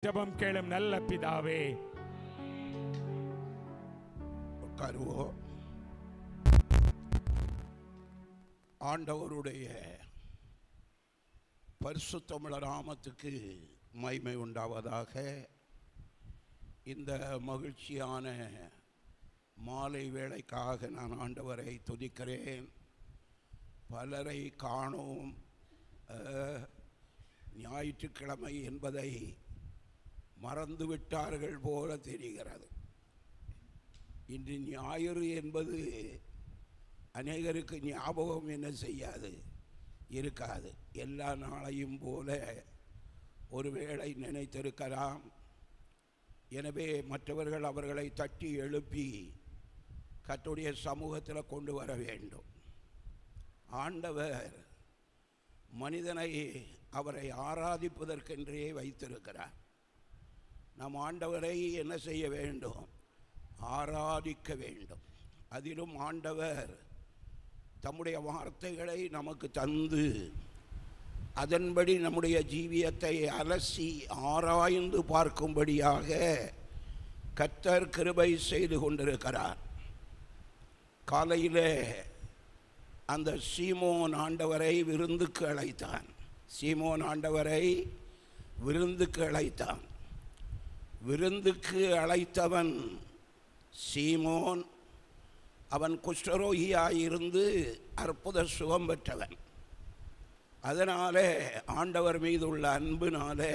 ஜெபம் கேளும் நல்ல பிதாவே. உட்காருவோம். ஆண்டவருடைய பரிசுத்தமுள்ள நாமத்துக்கு மகிமை உண்டாவதாக. இந்த மகிழ்ச்சியான மாலை வேளைக்காக நான் ஆண்டவரை துதிக்கிறேன். பலரை காணோம். ஞாயிற்றுக்கிழமை என்பதை மறந்துவிட்டார்கள் போல தெரிகிறது. இன்று ஞாயிறு என்பது அநேகருக்கு ஞாபகம் என்ன செய்யாது, இருக்காது. எல்லா நாளையும் போல ஒருவேளை நினைத்திருக்கலாம். எனவே மற்றவர்கள் அவர்களை தட்டி எழுப்பி கர்த்தருடைய சமூகத்தில் கொண்டு வர வேண்டும். ஆண்டவர் மனிதனை அவரை ஆராதிப்பதற்கென்றே வைத்திருக்கிறார். நாம் ஆண்டவரை என்ன செய்ய வேண்டும்? ஆராதிக்க வேண்டும். அதிலும் ஆண்டவர் தம்முடைய வார்த்தைகளை நமக்கு தந்து அதன்படி நம்முடைய ஜீவியத்தை அலசி ஆராய்ந்து பார்க்கும்படியாக கர்த்தர் கிருபை செய்து கொண்டிருக்கிறார். காலையில் அந்த சீமோன் ஆண்டவரை விருந்துக்கு அழைத்தான். சீமோன் ஆண்டவரை விருந்துக்கு அழைத்தான். விருந்துக்கு அழைத்தவன் சீமோன். அவன் குஷ்டரோகியாயிருந்து அற்புத சுகம் பெற்றவன். அதனாலே ஆண்டவர் மீது உள்ள அன்பினாலே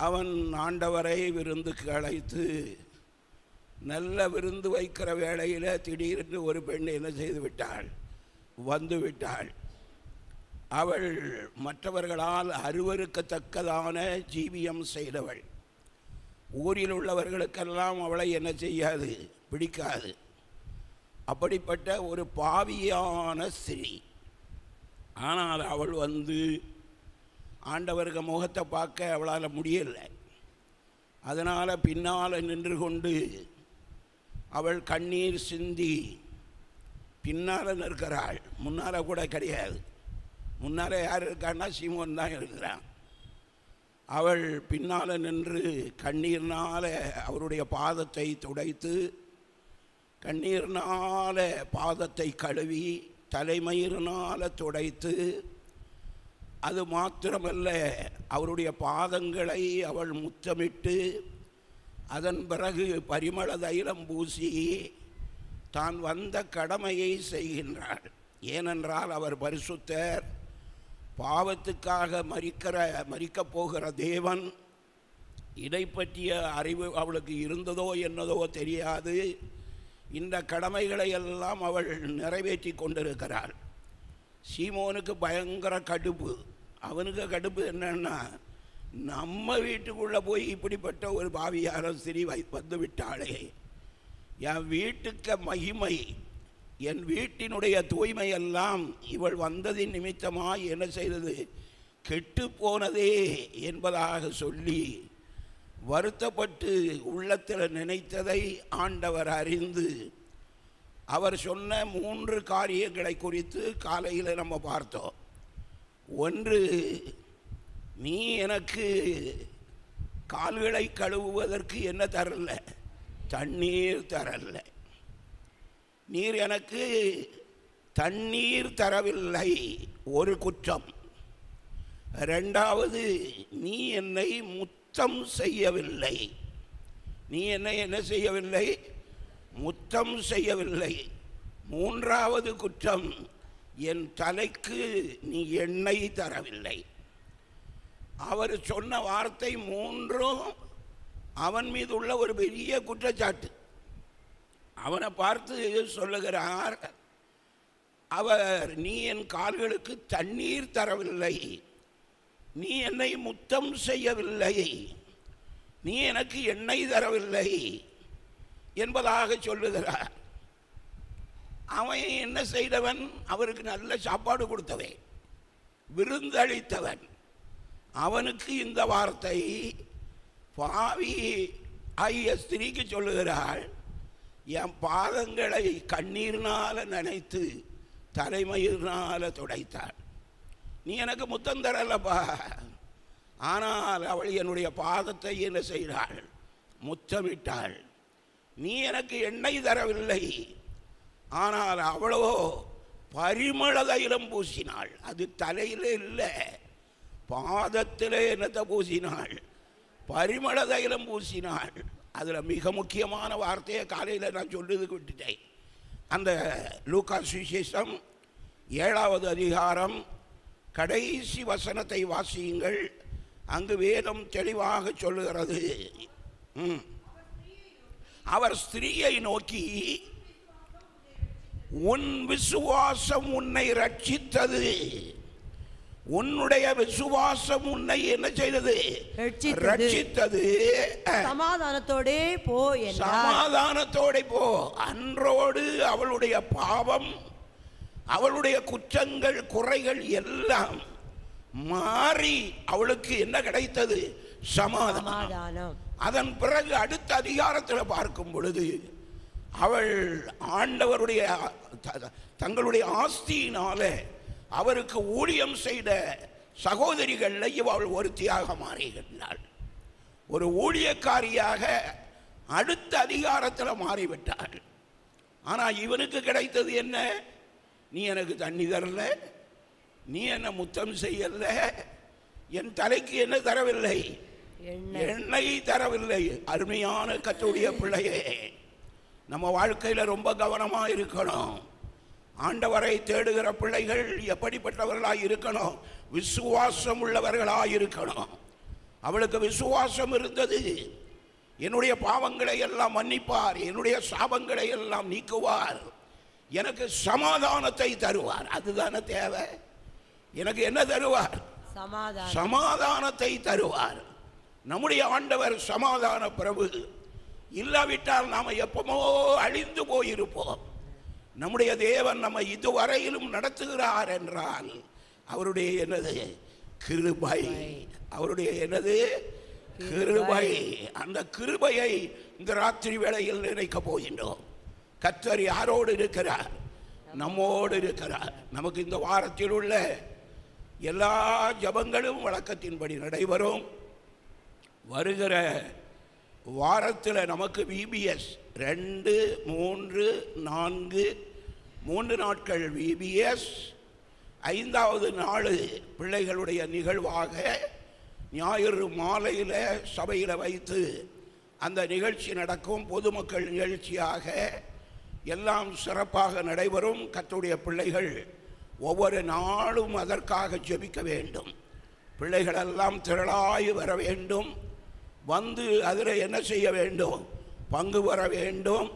அவன் ஆண்டவரை விருந்துக்கு அழைத்து, நல்ல விருந்து வைக்கிற வேளையில் திடீரென்று ஒரு பெண் என்ன செய்து விட்டாள்? வந்து விட்டாள். அவள் மற்றவர்களால் அருவருக்கத்தக்கதான ஜீவியம் செய்தவள். ஊரில் உள்ளவர்களுக்கெல்லாம் அவளை என்ன செய்யாது? பிடிக்காது. அப்படிப்பட்ட ஒரு பாவியான ஸ்திரீ. ஆனால் அவள் வந்து ஆண்டவருக்கு முகத்தை பார்க்க அவளால் முடியலை. அதனால் பின்னால் நின்று கொண்டு அவள் கண்ணீர் சிந்தி பின்னால் நிற்கிறாள். முன்னால் கூட கிடையாது. முன்னால் யார் இருக்கான்னா சீமோன் தான் இருக்கிறான். அவள் பின்னால் நின்று கண்ணீர்னால் அவருடைய பாதத்தை துடைத்து, கண்ணீர்னால் பாதத்தை கழுவி, தலைமயிரினால் துடைத்து, அது மாத்திரமல்ல அவருடைய பாதங்களை அவள் முத்தமிட்டு, அதன் பிறகு பரிமள தைலம் பூசி தான் வந்த கடமையை செய்கின்றாள். ஏனென்றால் அவர் பரிசுத்தர். பாவத்துக்காக மரிக்கப் போகிற தேவன். இதை பற்றிய அறிவு அவளுக்கு இருந்ததோ என்னதோ தெரியாது. இந்த கடமைகளை எல்லாம் அவள் நிறைவேற்றி கொண்டிருக்கிறாள். சீமோனுக்கு பயங்கர கடுப்பு. அவனுக்கு கடுப்பு என்னன்னா, நம்ம வீட்டுக்குள்ளே போய் இப்படிப்பட்ட ஒரு பாவியார ஸ்திரீ வந்து விட்டாளே, என் வீட்டுக்கு மகிமை, என் வீட்டினுடைய தூய்மையெல்லாம் இவள் வந்ததின் நிமித்தமாக என்ன செய்தது? கெட்டு போனதே என்பதாக சொல்லி வருத்தப்பட்டு உள்ளத்தில் நினைத்ததை ஆண்டவர் அறிந்து அவர் சொன்ன 3 காரியங்களை குறித்து காலையில் நம்ம பார்த்தோம். ஒன்று, நீ எனக்கு கால்களை கழுவுவதற்கு என்ன தரல? தண்ணீர் தரல. நீர் எனக்கு தண்ணீர் தரவில்லை, ஒரு குற்றம். ரெண்டாவது, நீ என்னை முத்தம் செய்யவில்லை. நீ என்னை என்ன செய்யவில்லை? முத்தம் செய்யவில்லை. மூன்றாவது குற்றம், என் தலைக்கு நீ எண்ணெய் தரவில்லை. அவர் சொன்ன வார்த்தை 3ம் அவன் மீது உள்ள ஒரு பெரிய குற்றச்சாட்டு. அவனை பார்த்து சொல்லுகிறார், அவர் நீ என் கால்களுக்கு தண்ணீர் தரவில்லை, நீ என்னை முத்தம் செய்யவில்லை, நீ எனக்கு எண்ணெய் தரவில்லை என்பதாக சொல்லுகிறார். அவன் என்ன செய்தவன்? அவருக்கு நல்ல சாப்பாடு கொடுத்தவன், விருந்தளித்தவன். அவனுக்கு இந்த வார்த்தை பாவி ஆகிய ஸ்திரீக்கு சொல்லுகிறாள், என் பாதங்களை கண்ணீர்னால் நனைத்து தலைமயிரினால் துடைத்தாள். நீ எனக்கு முத்தம் தரலப்பா, ஆனால் அவள் என்னுடைய பாதத்தை என்ன செய்தாள்? முத்தமிட்டாள். நீ எனக்கு எண்ணெய் தரவில்லை, ஆனால் அவளோ பரிமள தைலம் பூசினாள். அது தலையிலே இல்லை, பாதத்திலே என்னத்தை பூசினாள்? பரிமள தைலம் பூசினாள். அதில் மிக முக்கியமான வார்த்தையை காலையில் நான் சொல்றதுக்கு விட்டுட்டேன். அந்த லூக்கா சுவிசேஷம் 7வது அதிகாரம் கடைசி வசனத்தை வாசியுங்கள். அங்கு வேதம் தெளிவாக சொல்லுகிறது. அவர் ஸ்திரீயை நோக்கி, உன் விசுவாசம் உன்னை ரட்சித்தது. உன்னுடைய விசுவாசம் உன்னை என்ன செய்தது? ரட்சித்தது. சமாதானத்தோடே போ. சமாதானத்தோட போ. அன்றோடு அவளுடைய பாவம், அவளுடைய குற்றங்கள், குறைகள் எல்லாம் மாறி அவளுக்கு என்ன கிடைத்தது? சமாதானம். அதன் பிறகு அடுத்த அதிகாரத்தில் பார்க்கும் பொழுது அவள் ஆண்டவருடைய தங்களுடைய ஆஸ்தியினால அவருக்கு ஊழியம் செய்த சகோதரிகளில் அவள் ஒருத்தியாக மாறுகின்றாள். ஒரு ஊழியக்காரியாக அடுத்த அதிகாரத்தில் மாறிவிட்டாள். ஆனால் இவனுக்கு கிடைத்தது என்ன? நீ எனக்கு தண்ணி தரல, நீ என்ன முத்தம் செய்யல, என் தலைக்கு என்ன தரவில்லை? எண்ணெய் தரவில்லை. அருமையான கர்த்தருடைய பிள்ளையே, நம்ம வாழ்க்கையில் ரொம்ப கவனமாக இருக்கணும். ஆண்டவரை தேடுகிற பிள்ளைகள் எப்படிப்பட்டவர்களாக இருக்கணும்? விசுவாசம் உள்ளவர்களாக இருக்கணும். அவளுக்கு விசுவாசம் இருந்தது. என்னுடைய பாவங்களை எல்லாம் மன்னிப்பார், என்னுடைய சாபங்களை எல்லாம் நீக்குவார், எனக்கு சமாதானத்தை தருவார். அதுதானே தேவை. எனக்கு என்ன தருவார்? சமாதானத்தை தருவார். நம்முடைய ஆண்டவர் சமாதான பிரபு. இல்லாவிட்டால் நாம் எப்பமோ அழிந்து போயிருப்போம். நம்முடைய தேவன் நம்ம இதுவரையிலும் நடத்துகிறார் என்றால் அவருடைய என்னது? கிருபை. அவருடைய என்னது? கிருபை. அந்த கிருபையை இந்த ராத்திரி வேளையில் நினைக்க போகின்றோம். கர்த்தர் யாரோடு இருக்கிறார்? நம்மோடு இருக்கிறார். நமக்கு இந்த வாரத்தில் உள்ள எல்லா ஜபங்களும் வழக்கத்தின்படி நடைபெறும். வருகிற வாரத்தில் நமக்கு VBS 2, 3, 4 3 நாட்கள் VBS. 5வது நாள் பிள்ளைகளுடைய நிகழ்வாக ஞாயிறு மாலையில் சபையில் வைத்து அந்த நிகழ்ச்சி நடக்கும். பொதுமக்கள் நிகழ்ச்சியாக எல்லாம் சிறப்பாக நடைபெறும். கர்த்தருடைய பிள்ளைகள் ஒவ்வொரு நாளும் அதற்காக ஜெபிக்க வேண்டும். பிள்ளைகளெல்லாம் திரளாய் வர வேண்டும். வந்து அதில் என்ன செய்ய வேண்டும்? பங்கு பெற வேண்டும்.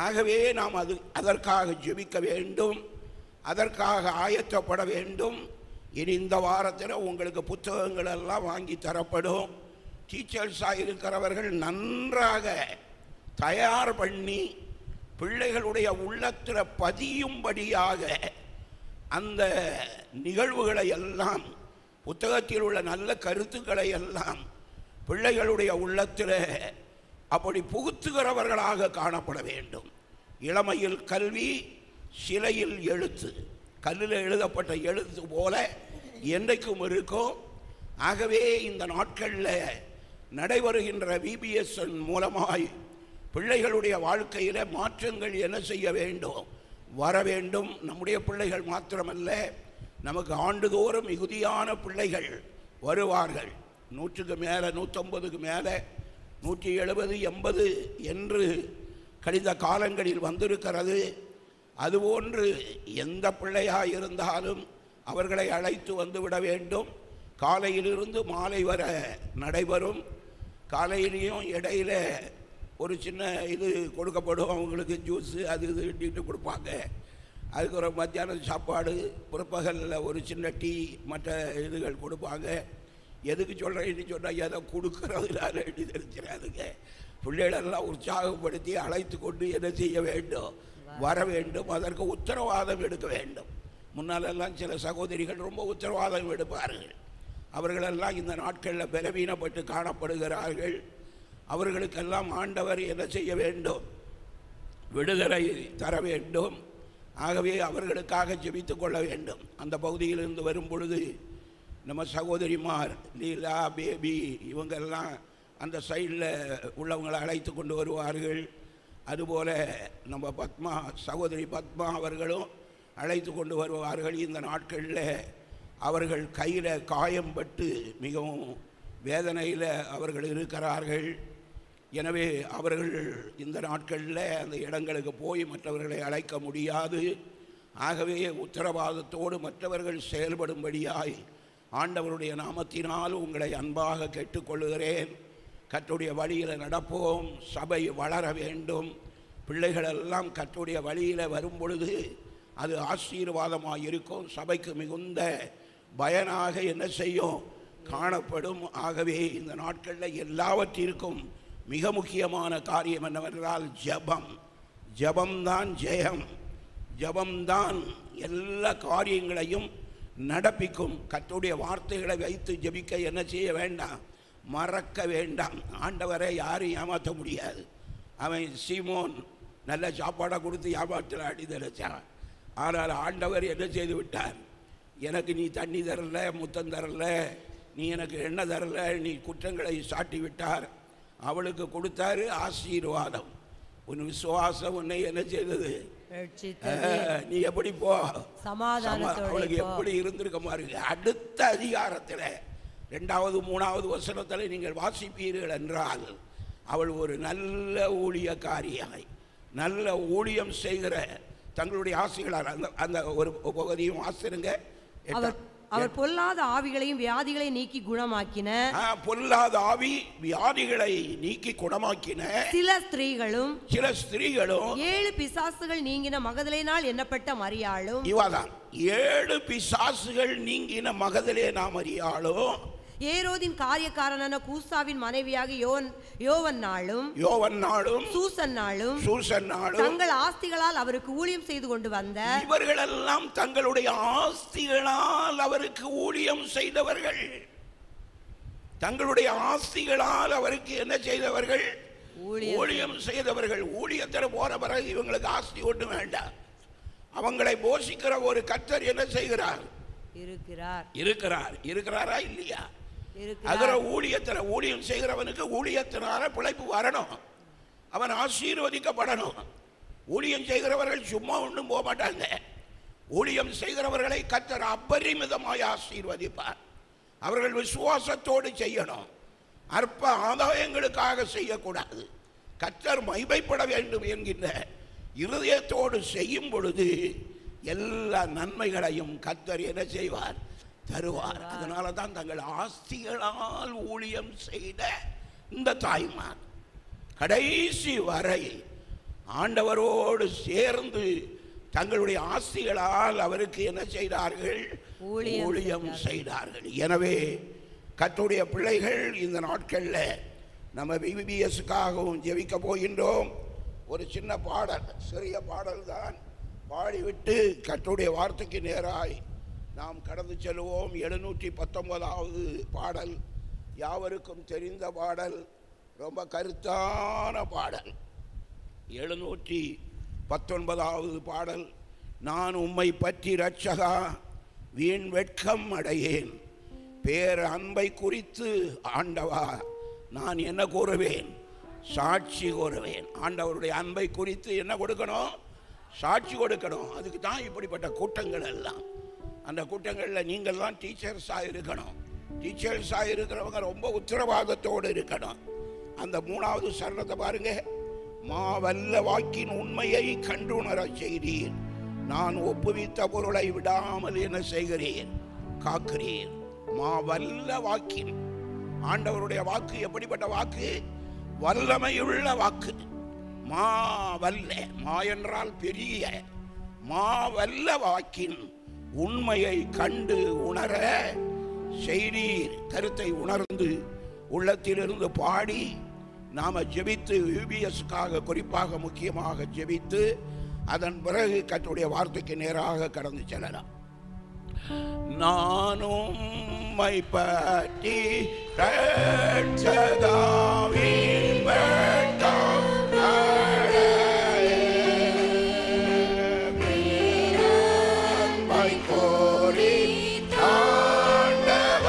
ஆகவே நாம் அதற்காக ஜெபிக்க வேண்டும், அதற்காக ஆயத்தப்பட வேண்டும். இனி இந்த வாரத்தில் உங்களுக்கு புத்தகங்கள் எல்லாம் வாங்கி தரப்படும். டீச்சர்ஸாக இருக்கிறவர்கள் நன்றாக தயார் பண்ணி பிள்ளைகளுடைய உள்ளத்தில் பதியும்படியாக அந்த நிகழ்வுகளை எல்லாம், புத்தகத்தில் உள்ள நல்ல கருத்துக்களை எல்லாம் பிள்ளைகளுடைய உள்ளத்தில் அப்படி புகுத்துகிறவர்களாக காணப்பட வேண்டும். இளமையில் கல்வி, சிலையில் எழுத்து. கல்லில் எழுதப்பட்ட எழுத்து போல என்றைக்கும் இருக்கும். ஆகவே இந்த நாட்களில் நடைபெறுகின்ற VBS மூலமாய் பிள்ளைகளுடைய வாழ்க்கையில் மாற்றங்கள் என்ன செய்ய வேண்டும்? வர வேண்டும். நம்முடைய பிள்ளைகள் மாத்திரமல்ல, நமக்கு ஆண்டுதோறும் மிகுதியான பிள்ளைகள் வருவார்கள். 100க்கு மேலே, 150க்கு மேலே, 170, 80 என்று கழிந்த காலங்களில் வந்திருக்கிறது. அதுபோன்று எந்த பிள்ளையாக இருந்தாலும் அவர்களை அழைத்து வந்துவிட வேண்டும். காலையிலிருந்து மாலை வர நடைபெறும். காலையிலையும் இடையில ஒரு சின்ன இது கொடுக்கப்படும். அவங்களுக்கு ஜூஸு அது இது இட்டு கொடுப்பாங்க. அதுக்கு ஒரு மத்தியானம் சாப்பாடு, பிற்பகலில் ஒரு சின்ன டீ, மற்ற இதுகள் கொடுப்பாங்க. எதுக்கு சொல்கிறேன்னு சொன்னால் எதை கொடுக்குறதுனால எழுதி தெரிஞ்சிடாதுங்க. பிள்ளைகளெல்லாம் உற்சாகப்படுத்தி அழைத்து கொண்டு என்ன செய்ய வேண்டும்? வர வேண்டும். அதற்கு உத்தரவாதம் எடுக்க வேண்டும். முன்னாலெல்லாம் சில சகோதரிகள் ரொம்ப உத்தரவாதம் எடுப்பார்கள். அவர்களெல்லாம் இந்த நாட்களில் பலவீனப்பட்டு காணப்படுகிறார்கள். அவர்களுக்கெல்லாம் ஆண்டவர் என்ன செய்ய வேண்டும்? விடுதலை தர வேண்டும். ஆகவே அவர்களுக்காக ஜெபித்து கொள்ள வேண்டும். அந்த பகுதியிலிருந்து வரும் பொழுது நம்ம சகோதரிமார் லீலா பேபி இவங்கெல்லாம் அந்த சைடில் உள்ளவங்களை அழைத்து கொண்டு வருவார்கள். அதுபோல் நம்ம பத்மா சகோதரி பத்மா அவர்களும் அழைத்து கொண்டு வருவார்கள். இந்த நாட்களில் அவர்கள் கையில் காயம்பட்டு மிகவும் வேதனையில் அவர்கள் இருக்கிறார்கள். எனவே அவர்கள் இந்த நாட்களில் அந்த இடங்களுக்கு போய் மற்றவர்களை அழைக்க முடியாது. ஆகவே உத்தரவாதத்தோடு மற்றவர்கள் செயல்படும்படியாய் ஆண்டவருடைய நாமத்தினால் உங்களை அன்பாக கேட்டுக்கொள்கிறேன். கர்த்தருடைய வழியில் நடப்போம். சபை வளர வேண்டும். பிள்ளைகளெல்லாம் கர்த்தருடைய வழியில் வரும் பொழுது அது ஆசீர்வாதமாக இருக்கும். சபைக்கு மிகுந்த பயனாக என்ன செய்யும் காணப்படும். ஆகவே இந்த நாட்களில் எல்லாவற்றிற்கும் மிக முக்கியமான காரியம் என்னவென்றால் ஜெபம். ஜெபம்தான் ஜெயம். ஜெபம்தான் எல்லா காரியங்களையும் நடப்பிக்கும். கர்த்தருடைய வார்த்தைகளை வைத்து ஜெபிக்க என்ன செய்ய வேண்டாம், மறக்க வேண்டாம். ஆண்டவரை யாரும் ஏமாற்ற முடியாது. அவன் சீமோன் நல்ல சாப்பாடை கொடுத்து ஏமாற்றல அடிதலைச்சான். ஆனால் ஆண்டவர் என்ன செய்து விட்டார், எனக்கு நீ தண்ணி தரல, முத்தம் தரல, நீ எனக்கு எண்ணெய் தரல, நீ குற்றங்களை சாட்டி விட்டார். அவளுக்கு கொடுத்தாரு ஆசீர்வாதம். உன் விசுவாசம் உன்னை என்ன செய்தது, நீ எப்படி போ அவளுக்கு எப்படி இருந்திருக்க பாருங்க. அடுத்த அதிகாரத்தில் 2வது 3வது வசனத்தில் நீங்கள் வாசிப்பீர்கள் என்றால் அவள் ஒரு நல்ல ஊழியக்காரியாய் நல்ல ஊழியம் செய்கிற தங்களுடைய ஆசைகளால் அந்த ஒரு பகுதியும் வாசிருங்க. அவர் பொல்லாத ஆவிகளையும் வியாதிகளை நீக்கி குணமாக்கின. பொல்லாத ஆவி வியாதிகளை நீக்கி குணமாக்கின சில ஸ்திரீகளும் 7 பிசாசுகள் நீங்கின மகதலேனால் எண்ணப்பட்ட மரியாளும். இவாதான் 7 பிசாசுகள் நீங்கின மகதலேனா மரியாளும் ஏரோதின் காரியக்காரனான கூசாவின் மனைவியாக யோவன்னாளும் சூசன்னாளும் தங்கள் ஆஸ்திகளால் அவருக்கு ஊழியம் செய்து கொண்டு வந்த இவர்களெல்லாம் தங்களுடைய ஆஸ்திகளால் அவருக்கு ஊழியம் செய்தவர்கள். தங்களுடைய ஆஸ்திகளால் அவருக்கு என்ன செய்தவர்கள், ஊழியம் செய்தவர்கள். ஊழியத்தில் போற பிறகு இவங்களுக்கு ஆஸ்தி ஒன்றும் வேண்டாம். அவங்களை போஷிக்கிற ஒரு கர்த்தர் என்ன செய்கிறார், இருக்கிறாரா இல்லையா? அதர ஊழியத்தில் ஊழியம் செய்கிறவனுக்கு ஊழியத்தினால பிழைப்பு வரணும். அவன் ஆசீர்வதிக்கப்படணும். ஊழியம் செய்கிறவர்கள் சும்மா ஒன்றும் போக மாட்டாங்க. ஊழியம் செய்கிறவர்களை கர்த்தர் அபரிமிதமாய் ஆசீர்வதிப்பார். அவர்கள் விசுவாசத்தோடு செய்யணும். அற்ப ஆதாயங்களுக்காக செய்யக்கூடாது. கர்த்தர் மகிமைப்பட வேண்டும் என்கின்ற இருதயத்தோடு செய்யும் பொழுது எல்லா நன்மைகளையும் கர்த்தர் என்ன செய்வார், தருவார். அதனால தான் தங்கள் ஆஸ்திகளால் ஊழியம் செய்த இந்த தாய்மார் கடைசி வரை ஆண்டவரோடு சேர்ந்து தங்களுடைய ஆஸ்திகளால் அவருக்கு என்ன செய்தார்கள், ஊழியம் செய்தார்கள். எனவே கர்த்தருடைய பிள்ளைகள் இந்த நாட்களில் நம்ம VBBSக்காகவும் ஜெபிக்க போகின்றோம். ஒரு சின்ன பாடல், சிறிய பாடல் தான் பாடிவிட்டு கர்த்தருடைய வார்த்தைக்கு நேராய் நாம் கடந்து செல்வோம். 719வது பாடல், யாவருக்கும் தெரிந்த பாடல், ரொம்ப கருத்தான பாடல். 719வது பாடல், நான் உம்மை பற்றி இரட்சகா வீண் வெட்கம் அடையேன், பேர் அன்பை குறித்து ஆண்டவா நான் என்ன கூறுவேன், சாட்சி கூறுவேன். ஆண்டவருடைய அன்பை குறித்து என்ன கொடுக்கணும், சாட்சி கொடுக்கணும். அதுக்கு தான் இப்படிப்பட்ட கூட்டங்கள் எல்லாம். அந்த கூட்டங்களில் நீங்கள் தான் டீச்சர்ஸாக இருக்கணும். டீச்சர்ஸாக இருக்கிறவங்க ரொம்ப உத்தரவாதத்தோடு இருக்கணும். அந்த 3வது சரணத்தை பாருங்க, மாவல்ல வாக்கின் உண்மையை கண்டுணர செய்தீர், நான் ஒப்புவித்த பொருளை விடாமல் என்ன செய்கிறேன், காக்கிறேன். மாவல்ல வாக்கின், ஆண்டவருடைய வாக்கு எப்படிப்பட்ட வாக்கு, வல்லமையுள்ள வாக்கு. மாவல்ல, மா என்றால் பெரிய, மாவல்ல வாக்கின் உண்மையை கண்டு உணர செய்தீர். கருத்தை உணர்ந்து உள்ளத்திலிருந்து பாடி நாம ஜெபித்து VBSக்காக குறிப்பாக முக்கியமாக ஜெபித்து அதன் பிறகு கர்த்தருடைய வார்த்தைக்கு நேராக கடந்து செல்லலாம். நானும் மை பற்றி இரட்சகாவின் வெட்கம் அடையேன், கோரி ஆண்டவர்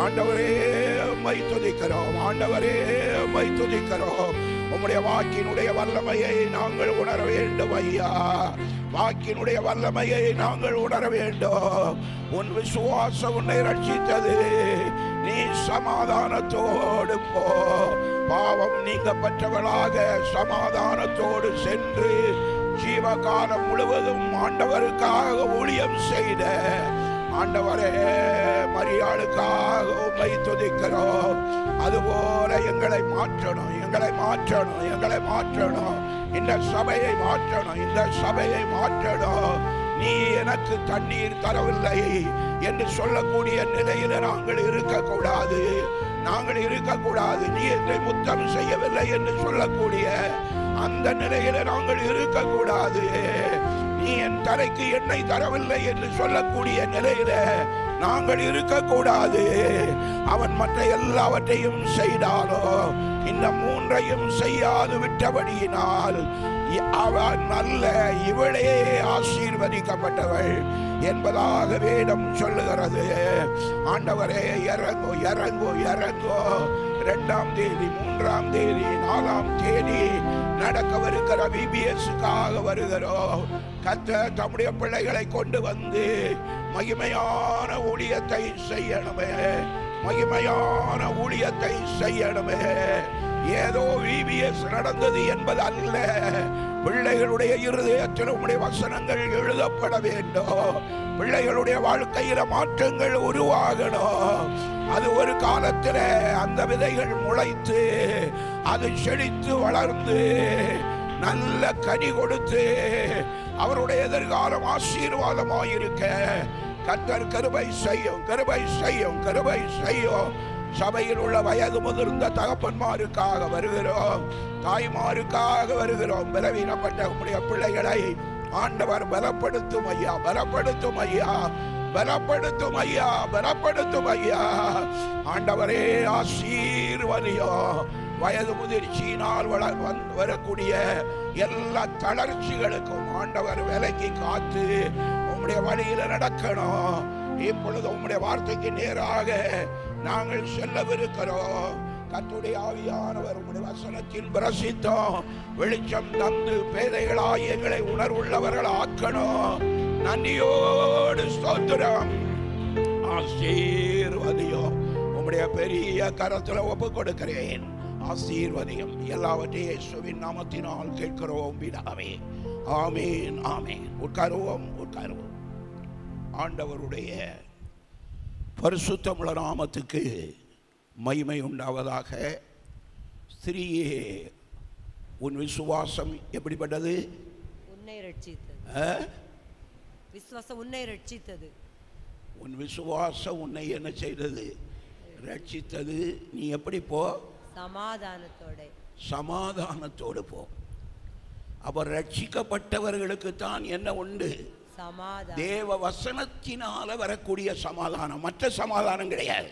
ஆண்டவரே உம்மை துதிக்கிறோம். ஆண்டவரே உம்மை துதிக்கிறோம். உம்முடைய வாக்கினுடைய வல்லமையை நாங்கள் உணர வேண்டும் ஐயா. வாக்கினுடைய வல்லமையை நாங்கள் உணர வேண்டும். உன் விசுவாசம் உன்னை ரட்சித்தது. நீ சமாதானத்தோடு போ. பாவம் நீங்கப்பட்டவளாக சமாதானத்தோடு சென்று ஜீவகாலம் முழுவதும் ஆண்டவருக்காக ஊழியம் செய்த ஆண்டவரே, மரியாளுக்காக உம்மை துதிக்கிறோம். அதுபோல எங்களை மாற்றணும், எங்களை மாற்றணும், எங்களை மாற்றணும். இந்த சபையை மாற்றணும், இந்த சபையை மாற்றணும். நீ எனக்கு தண்ணீர் தரவில்லை என்று சொல்லக்கூடிய நிலையில நாங்கள் இருக்கக்கூடாது, நாங்கள் இருக்கக்கூடாது. நீ என்னை முத்தம் செய்யவில்லை என்று சொல்லக்கூடிய அந்த நிலையில நாங்கள் இருக்கக்கூடாது. நீ என் தலைக்கு எண்ணெய் தரவில்லை என்று சொல்லக்கூடிய நிலையில நாங்கள் இருக்கக்கூடாது. அவன் மற்ற எல்லாவற்றையும் செய்தாலோ இந்த மூன்றையும் செய்யாது விட்டபடியினால் அவன் நல்ல, இவளே ஆசீர்வதிக்கப்பட்டவள் என்பதாக வேதம் சொல்லுகிறது. ஆண்டவரே இறங்கோ, இறங்கோ, இறங்கோ. 2ஆம் தேதி, 3ஆம் தேதி, 4ஆம் தேதி நடக்கவிருக்கிற VBSக்காக வருகிறோம். கர்த்தர் தம்முடைய பிள்ளைகளை கொண்டு வந்து மகிமையான ஊழியத்தை செய்யணுமே, மகிமையான ஊழியத்தை செய்யணுமே. ஏதோ VBS நடந்தது என்பது அல்ல. பிள்ளைகளுடைய இருதயத்தில் உம்முடைய வசனங்கள் எழுதப்பட வேண்டும். பிள்ளைகளுடைய வாழ்க்கையில மாற்றங்கள் உருவாகணும். அது ஒரு காலத்தில் அந்த விதைகள் முளைத்து அது செழித்து வளர்ந்து நல்ல கனி கொடுத்து அவருடைய எதிர்காலம் ஆசீர்வாதமாயிருக்க கர்த்தர் கிருபை செய்யும், கிருபை செய்யும், கிருபை செய்யும். சபையில் உள்ள வயது முதிர்ந்த தகப்பன்மாருக்காக வருகிறோம், தாய்மாருக்காக வருகிறோம். பலவீனப்பட்ட உம்முடைய பிள்ளைகளை ஆண்டவர் பலப்படுத்தும் ஐயா, பலப்படுத்தும் ஐயா, பலப்படுத்தும் ஐயா, பலப்படுத்தும் ஐயா. ஆண்டவரே ஆசீர்வதியோ. வயது முதிர்ச்சியினால் வரக்கூடிய எல்லா தளர்ச்சிகளுக்கும் ஆண்டவர் விலக்கி காத்து உம்முடைய வழியில நடக்கணும். இப்பொழுது உம்முடைய வார்த்தைக்கு நேராக நாங்கள் செல்லவிருக்கிறோம். கர்த்தருடைய ஆவியானவர் உம்முடைய வசனத்தின் பிரசித்தம் வெளிச்சம் தந்து பேதைகளாய் எங்களை உணர்வுள்ளவர்கள் ஆக்கணும். நன்றியோடு ஸ்தோத்திரம். ஆசீர்வதியோ. உம்முடைய பெரிய கரத்துல ஒப்பு கொடுக்கிறேன். ஆசீர்வதியம். எல்லாவற்றையும் இயேசுவின் நாமத்தினால் கேட்கிறோம் பிதாவே. ஆமீன், ஆமீன். உட்காருவோம், உட்காருவோம். ஆண்டவருடைய பரிசுத்தமுள்ள நாமத்துக்கு மகிமை உண்டாவதாக. ஸ்திரீயே, உன் விசுவாசம் எப்படிப்பட்டது? உன்னை ரட்சித்தது. விசுவாசம் உன்னை ரட்சித்தது. உன் விசுவாசம் உன்னை என்ன செய்தது? ரட்சித்தது. நீ எப்படி போ? சமாதானத்தோட. சமாதானத்தோடு போ. அப்ப ரட்சிக்கப்பட்டவர்களுக்கு தான் என்ன உண்டு? சமாதானம். தேவ வசனத்தினால வரக்கூடிய சமாதானம், மற்ற சமாதானம் கிடையாது.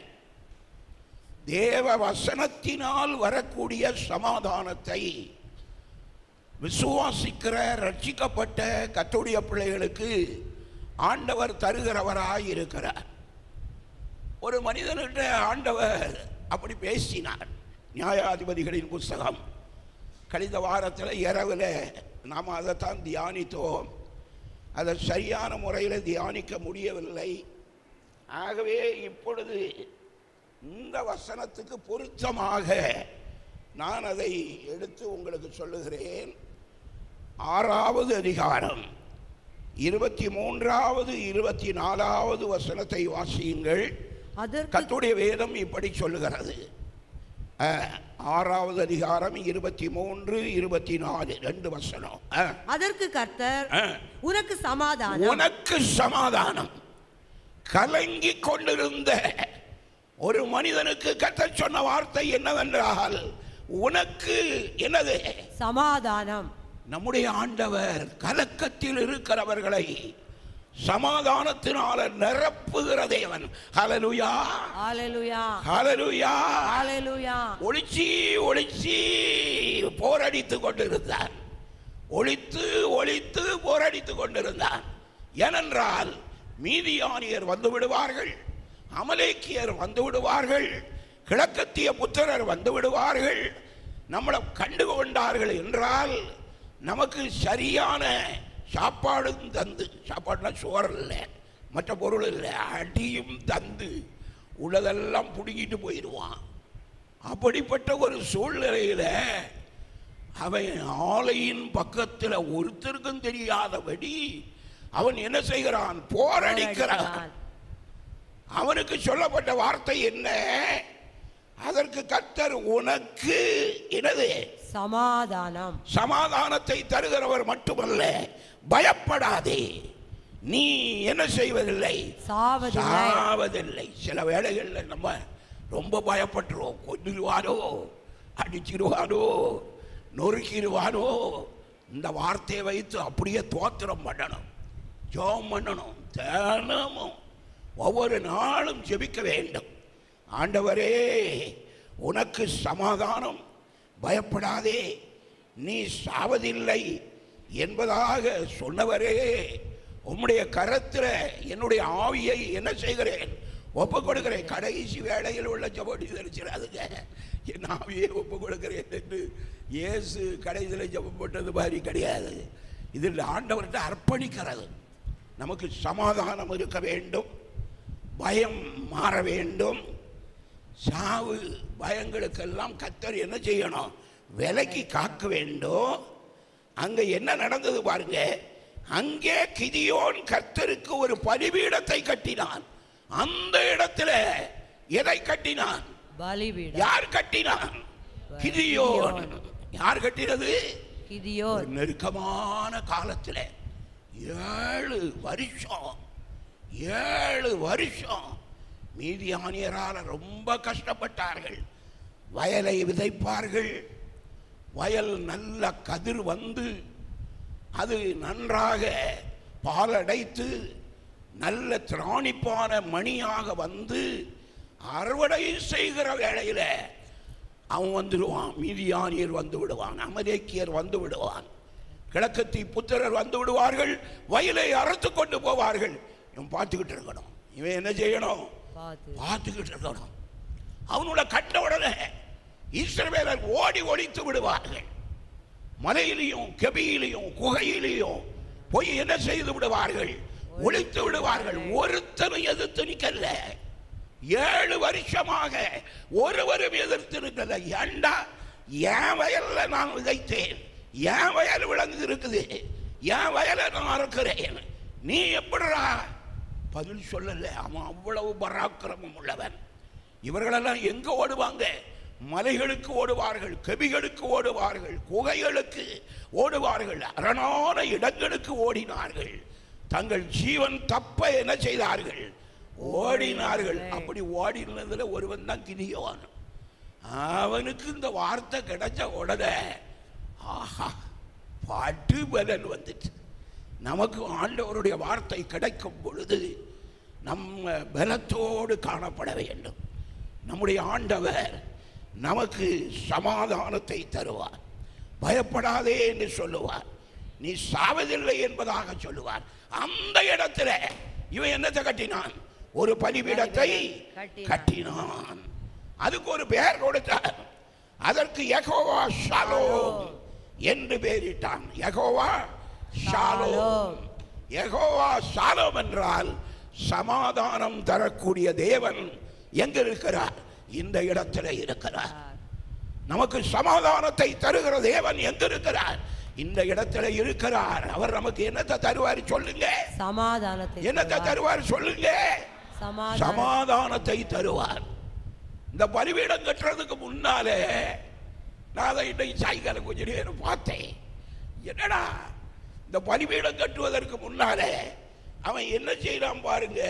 தேவ வசனத்தினால் வரக்கூடிய சமாதானத்தை விசுவாசிக்கிற ரட்சிக்கப்பட்ட கர்த்தருடைய பிள்ளைகளுக்கு ஆண்டவர் தருகிறவராய் இருக்கிறார். ஒரு மனிதனிட்ட ஆண்டவர் அப்படி பேசினார். நியாயாதிபதிகளின் புஸ்தகம் கழிந்த வாரத்தில் இரவில் நாம் அதைத்தான் தியானித்தோம். அதை சரியான முறையில் தியானிக்க முடியவில்லை. ஆகவே இப்பொழுது இந்த வசனத்துக்கு பொருத்தமாக நான் அதை எடுத்து உங்களுக்கு சொல்லுகிறேன். 6வது அதிகாரம் 23வது 24வது வசனத்தை வாசியுங்கள். கர்த்தருடைய வேதம் இப்படி சொல்லுகிறது. 6வது அதிகாரம் 23, 24 2 வசனம். அதற்கு கர்த்தர், உனக்கு சமாதானம், உனக்கு சமாதானம். கலங்கி கொண்டிருந்த ஒரு மனிதனுக்கு கர்த்தர் சொன்ன வார்த்தை என்னவென்றால், உனக்கு என்னது? சமாதானம். நம்முடைய ஆண்டவர் கலக்கத்தில் இருக்கிறவர்களை சமாதானத்தினால நிரப்புகிற தேவன். ஹல்லேலூயா, ஹல்லேலூயா, ஹல்லேலூயா, ஹல்லேலூயா. ஒளிச்சி ஒளிச்சி போரடித்துக் கொண்டிருந்தார். ஒளித்து ஒளித்து போரடித்துக் கொண்டிருந்தார். ஏனென்றால் மீதியானியர் வந்து விடுவார்கள், அமலேக்கியர் வந்து விடுவார்கள், கிழக்கத்திய புத்திரர் வந்து விடுவார்கள், நம்மளை கண்டு கொண்டார்கள் என்றால் நமக்கு சரியான சாப்பாடு தந்து, சாப்பாடுனா சோறு இல்லை, மற்ற பொருள் இல்லை, அடியும் தந்து உள்ளதெல்லாம் பிடுங்கிட்டு போயிடுவான். அப்படிப்பட்ட ஒரு சூழ்நிலையில் அவன் ஆலையின் பக்கத்தில் ஒருத்தருக்கும் தெரியாதபடி அவன் என்ன செய்கிறான்? போரடிக்கிறான். அவனுக்கு சொல்லப்பட்ட வார்த்தை என்ன? அதற்கு கர்த்தர் உனக்கு என்னது? சமாதானம். சமாதானத்தை தருகிறவர் மட்டுமல்ல, பயப்படாதே, நீ என்ன செய்வதில்லை? சாவதில்லை. சில வேளைகளில் நம்ம ரொம்ப பயப்பட்டுருவோம். கொன்னிருவானோ, அடிச்சிருவானோ, நொறுக்கிடுவானோ. இந்த வார்த்தையை வைத்து அப்படியே தோத்திரம் பண்ணணும், ஜெபம் பண்ணணும். தினமும் ஒவ்வொரு நாளும் ஜெபிக்க வேண்டும். ஆண்டவரே உனக்கு சமாதானம், பயப்படாதே, நீ சாவதில்லை என்பதாக சொன்னவரே, உம்முடைய கரத்தில் என்னுடைய ஆவியை என்ன செய்கிறேன்? ஒப்பு கொடுக்கிறேன். கடைசி வேளையில் உள்ள ஜெபம் தெரிச்சிடாதுங்க, என் ஆவியை ஒப்பு கொடுக்கிறேன் என்று இயேசு கடைசியில் ஜெபம் போட்டது மாதிரி கிடையாது. இதில் ஆண்டவர்கிட்ட அர்ப்பணிக்கிறது. நமக்கு சமாதானம் இருக்க வேண்டும், பயம் மாற வேண்டும். சாவு பயங்களுக்கெல்லாம் கர்த்தர் என்ன செய்யணும்? விலக்கி காக்க வேண்டும். அங்கே என்ன நடந்தது பாருங்க. அங்கே கிதியோன் கர்த்தருக்கு ஒரு பலிபீடத்தை கட்டினான். அந்த இடத்துல எதை கட்டினான்? பலிபீடம். யார் கட்டினான்? கிதியோன். யார் கட்டினது? கிதியோன். நெருக்கமான காலத்தில் 7 வருஷம் மீதியானியரால் ரொம்ப கஷ்டப்பட்டார்கள். வயலை விதைப்பார்கள், வயல் நல்ல கதிர் வந்து அது நன்றாக பாலடைத்து நல்ல திராணிப்பான மணியாக வந்து அறுவடை செய்கிற வேளையில் அவன் வந்துடுவான். மீதியானியர் வந்து விடுவான், அமலேக்கியர் வந்து விடுவான், கிழக்கத்தி புத்திரர் வந்து விடுவார்கள், வயலை அறுத்து கொண்டு போவார்கள். இவன் பார்த்துக்கிட்டு இருக்கணும். இவன் என்ன செய்யணும்? பார்த்துக்கிட்டு இருக்கணும். அவனோட கண்ட உடனே இஸ்ரவேலர் ஓடி ஒழித்து விடுவார்கள். மலையிலையும் கெபியிலையும் குகையிலையும் போய் என்ன செய்து விடுவார்கள்? ஒழித்து விடுவார்கள். ஒருத்தரும் எதிர்த்து நிற்கல. 7 வருஷமாக ஒருவரும் எதிர்த்து நிற்கல. ஏண்டா, என் வயல்ல நான் விதைத்தேன், என் வயல் விளங்கு இருக்குது, என் வயலை நான் அறுக்கிறேன், நீ எப்படிடா? பதில் சொல்லல. அவன் அவ்வளவு பராக்கிரமம் உள்ளவன். இவர்களெல்லாம் எங்க ஓடுவாங்க? மலைகளுக்கு ஓடுவார்கள், கெபிகளுக்கு ஓடுவார்கள், குகைகளுக்கு ஓடுவார்கள், அரணான இடங்களுக்கு ஓடினார்கள். தங்கள் ஜீவன் தப்ப என்ன செய்தார்கள்? ஓடினார்கள். அப்படி ஓடினதுல ஒருவன் தான் கிதியோன். அவனுக்கு இந்த வார்த்தை கிடைச்ச உடனே ஆஹா, பாட்டு பலன் வந்துச்சு. நமக்கு ஆண்டவருடைய வார்த்தை கிடைக்கும் பொழுது நம்ம பலத்தோடு காணப்பட வேண்டும். நம்முடைய ஆண்டவர் நமக்கு சமாதானத்தை தருவார். பயப்படாதே என்று சொல்லுவார், நீ சாவதில்லை என்பதாக சொல்லுவார். அந்த இடத்துல இவன் என்னத்தை கட்டினான்? ஒரு பலிபீடத்தை கட்டினான். அதுக்கு ஒரு பெயர் கொடுத்தார். அதற்கு யெகோவா ஷாலோம் என்று பெயரிட்டான். யெகோவா ஷாலோம். யெகோவா ஷாலோம் என்றால் சமாதானம் தரக்கூடிய தேவன் எங்க இருக்கிறார்? இந்த இடத்துல இருக்கிறார். நமக்கு சமாதானத்தை தருகிற தேவன் எங்க இருக்கிறார்? இந்த இடத்துல இருக்கிறார். அவர் நமக்கு என்னத்தை தருவார் சொல்லுங்க? சமாதானத்தை. என்னத்தை தருவார் சொல்லுங்க? சமாதானத்தை தருவார். இந்த பலிபீடம் கட்டுறதுக்கு முன்னாலே நான் அதை இன்னைக்கு சாயங்காலம் கொஞ்ச நேரம் பார்த்தேன். என்னடா, இந்த பலிபீடம் கட்டுவதற்கு முன்னாலே அவன் என்ன செய்யறான் பாருங்க.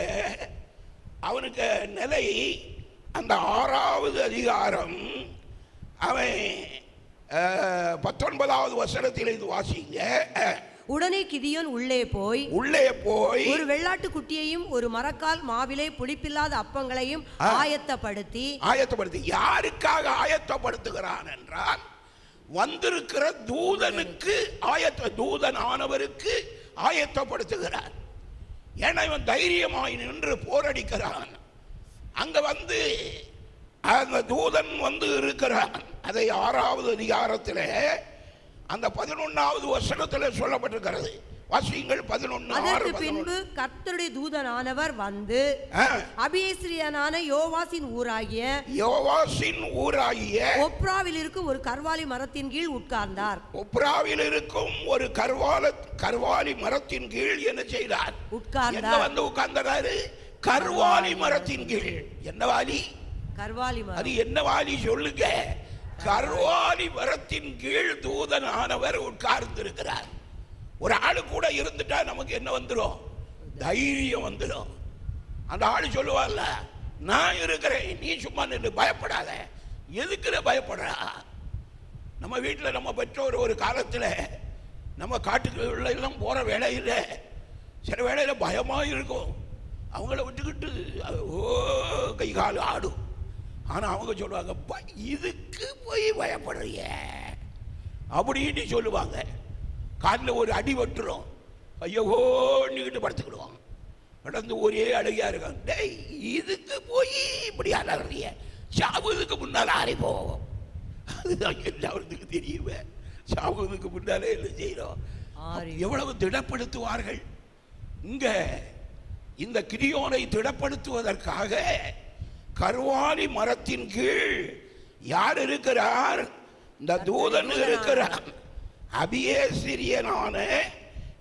அவனுக்கு நிலை அந்த 6வது அதிகாரம் அவன் 19வது வசனத்தில் இது வாசிங்க. உடனே கிதியோன் உள்ளே போய் ஒரு வெள்ளாட்டு குட்டியையும் ஒரு மரக்கால் மாவிலே புளிப்பில்லாத அப்பங்களையும் ஆயத்தப்படுத்தி யாருக்காக ஆயத்தப்படுத்துகிறான் என்றால் வந்திருக்கிற தூதனுக்கு தூதன் ஆனவருக்கு ஆயத்தப்படுத்துகிறார். ஏன்னா இவன் தைரியமாய் நின்று போரடிக்கிறான். அங்க வந்து அந்த தூதன் வந்து இருக்கிறான். அதை 6வது அதிகாரத்தில் அந்த 11வது வசனத்தில் சொல்லப்பட்டிருக்கிறது. வாசியுங்கள் 11. அதற்கு பின்பு கர்த்தருடைய தூதனானவர் வந்து அபியேஸ்ரியனான யோவாசின் ஊராகிய ஒப்ராவில் இருக்கும் ஒரு கர்வாலி மரத்தின் கீழ் உட்கார்ந்தார். ஒப்ராவில் இருக்கும் ஒரு கர்வாலி மரத்தின் கீழ் என்ன செய்தார்? உட்கார்ந்தார். வந்து உட்கார்ந்தாரு கர்வாலி மரத்தின் கீழ். என்ன வாலி? கர்வாலி மரம். அது என்ன வாலி சொல்லுங்க? கர்வாலி மரத்தின் கீழ் தூதனானவர் உட்கார்ந்து இருக்கிறார். ஒரு ஆளு கூட இருந்துட்டா நமக்கு என்ன வந்துடும்? தைரியம் வந்துடும். அந்த ஆளு சொல்லுவார்ல, நான் இருக்கிறேன், நீ சும்மா நின்று பயப்படாத. எதுக்குற பயப்படுறா? நம்ம வீட்டில் நம்ம பெற்றோர் ஒரு காலத்தில் நம்ம காட்டுக்குள்ள எல்லாம் போற வேலையில் சில வேளையில பயமா இருக்கும். அவங்கள விட்டுக்கிட்டு கை கால் ஆடும். ஆனா அவங்க சொல்லுவாங்க, இதுக்கு போய் பயப்படுறிய அப்படின்னு சொல்லுவாங்க. காலில் ஒரு அடி வெட்டுறோம், ஐயோன்னுக்கிட்டு படுத்துக்கிடுவாங்க. நடந்து ஒரே அழகியா இருக்காங்க. டேய், இதுக்கு போய் இப்படி அலறிய, சாவுதுக்கு முன்னால் ஆறி போவோம். அதுதான் எல்லாருக்கும் தெரியுமே. சாவுதுக்கு முன்னாலே என்ன செய்யறோம்? எவ்வளவு திடப்படுத்துவார்கள். இங்க இந்த கிதியோனை திடப்படுத்துவதற்காக கர்வாலி மரத்தின் கீழ் யார் இருக்கிறார்? இந்த தூதன் இருக்கிறார். அபியேஸ்ரியனான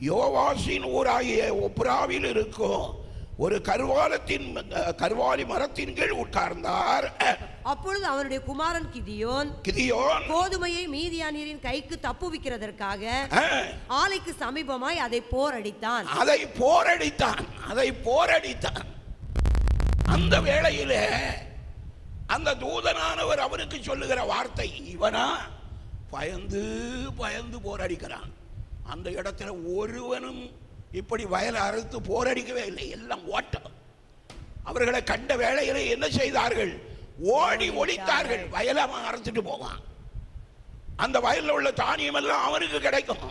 யோவாசின் ஊராகிய ஒப்ராவில் இருக்கும் ஒரு கர்வாலி மரத்தின் கீழ் உட்கார்ந்தார். அப்பொழுது அவருடைய குமாரன் கிதியோன் கோதுமையை மீதியானியரின் கைக்கு தப்புவிக்கிறதற்காக ஆலைக்கு சமீபமாய் அதை போரடித்தான். அந்த வேளையில அந்த தூதனானவர் அவருக்கு சொல்லுகிற வார்த்தை, இவனா பயந்து பயந்து போரடிக்கிறான். அந்த இடத்துல ஒருவனும் இப்படி வயலை அறுத்து போரடிக்கவே இல்லை, எல்லாம் ஓட்டம். அவர்களை கண்ட வேளையில என்ன செய்தார்கள்? ஓடி ஒளித்தார்கள். வயலை அவன் அறுத்துட்டு போவான். அந்த வயலில் உள்ள தானியம் எல்லாம் அவனுக்கு கிடைக்கும்.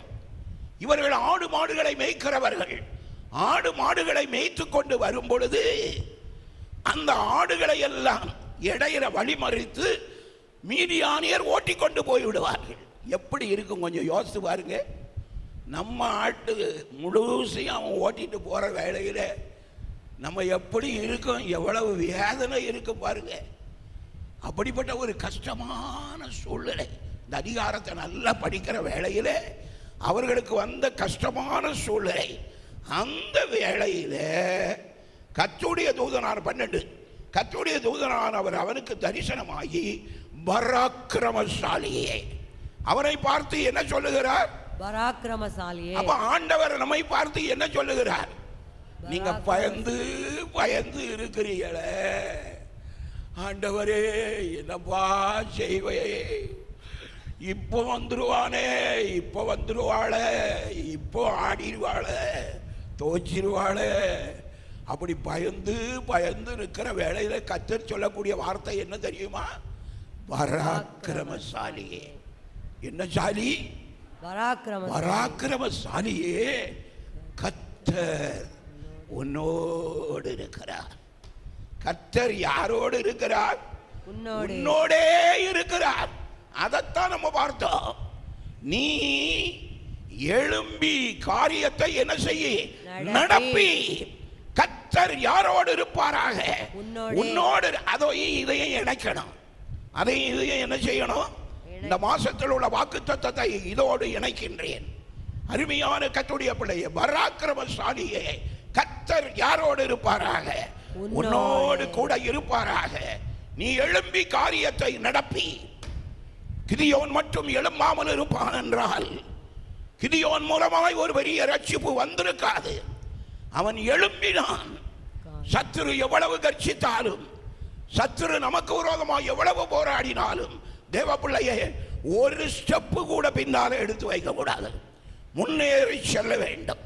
இவர்கள் ஆடு மாடுகளை மேய்க்கிறவர்கள். ஆடு மாடுகளை மேய்த்து கொண்டு வரும் பொழுது அந்த ஆடுகளை எல்லாம் இடையில வழிமறித்து மீதியானியர் ஓட்டி கொண்டு போய் விடுவார்கள். எப்படி இருக்கும் கொஞ்சம் யோசித்து பாருங்க. நம்ம ஆட்டு முழுசையும் அவன் ஓட்டிட்டு போற வேளையில நம்ம எப்படி இருக்கும், எவ்வளவு வேதனை இருக்கும் பாருங்க. அப்படிப்பட்ட ஒரு கஷ்டமான சூழ்நிலை. இந்த அதிகாரத்தை நல்லா படிக்கிற வேளையில அவர்களுக்கு வந்த கஷ்டமான சூழ்நிலை. அந்த வேளையில கர்த்தருடைய தூதனான 12 கர்த்தருடைய தூதனானவர் அவனுக்கு தரிசனமாகி பராக்கிரமசாலியே அவரை பார்த்து என்ன சொல்லுகிறார்? பராக்கிரமசாலியே. அப்ப ஆண்டவர் நம்மை பார்த்து என்ன சொல்லுகிறார்? நீங்க பயந்து பயந்து இருக்கிறீங்களே, ஆண்டவரே என்னப்பா செய்வே, இப்போ வந்துருவானே, இப்போ வந்துருவாளே, இப்போ ஆடிடுவாளே, தோச்சிருவாளே, அப்படி பயந்து பயந்து இருக்கிற வேளையில கர்த்தர் சொல்லக்கூடிய வார்த்தை என்ன தெரியுமா? பராக்கிரமசாலியே. என்ன சாலி? பராக்கிரமசாலியே, கர்த்தர் உன்னோடு இருக்கிறார். கர்த்தர் யாரோடு இருக்கிறார்? உன்னோடே இருக்கிறார். அதைத்தான் நம்ம பார்த்தோம். நீ எழும்பி காரியத்தை என்ன செய்ய? நடப்பி. கர்த்தர் யாரோடு இருப்பாராக? உன்னோடு. அதோ இதையும் இணைக்கணும். அதையும் இதையும் என்ன செய்யணும்? இந்த மாசத்தில் உள்ள வாக்குத்தத்தத்தை இதோடு இணைக்கின்றேன். அருமையான கர்த்தருடைய பிள்ளையே, பராக்கிரமசாலியே, கர்த்தர் யாரோடு இருப்பாராக? உன்னோடு கூட இருப்பாராக. நீ எழும்பி காரியத்தை நடப்பி. கிதியோன் மட்டும் எழும்பாமல் இருப்பான் என்றால் கிதியோன் மூலமாய் ஒரு பெரிய ரட்சிப்பு வந்திருக்காது. அவன் எழும்பினான். சத்துரு எவ்வளவு கர்ச்சித்தாலும், சத்துரு நமக்கு விரோதமாக எவ்வளவு போராடினாலும், தேவ பிள்ளையே, ஒரு ஸ்டெப்பு கூட பின்னால எடுத்து வைக்க கூடாது. முன்னேறி செல்ல வேண்டும்.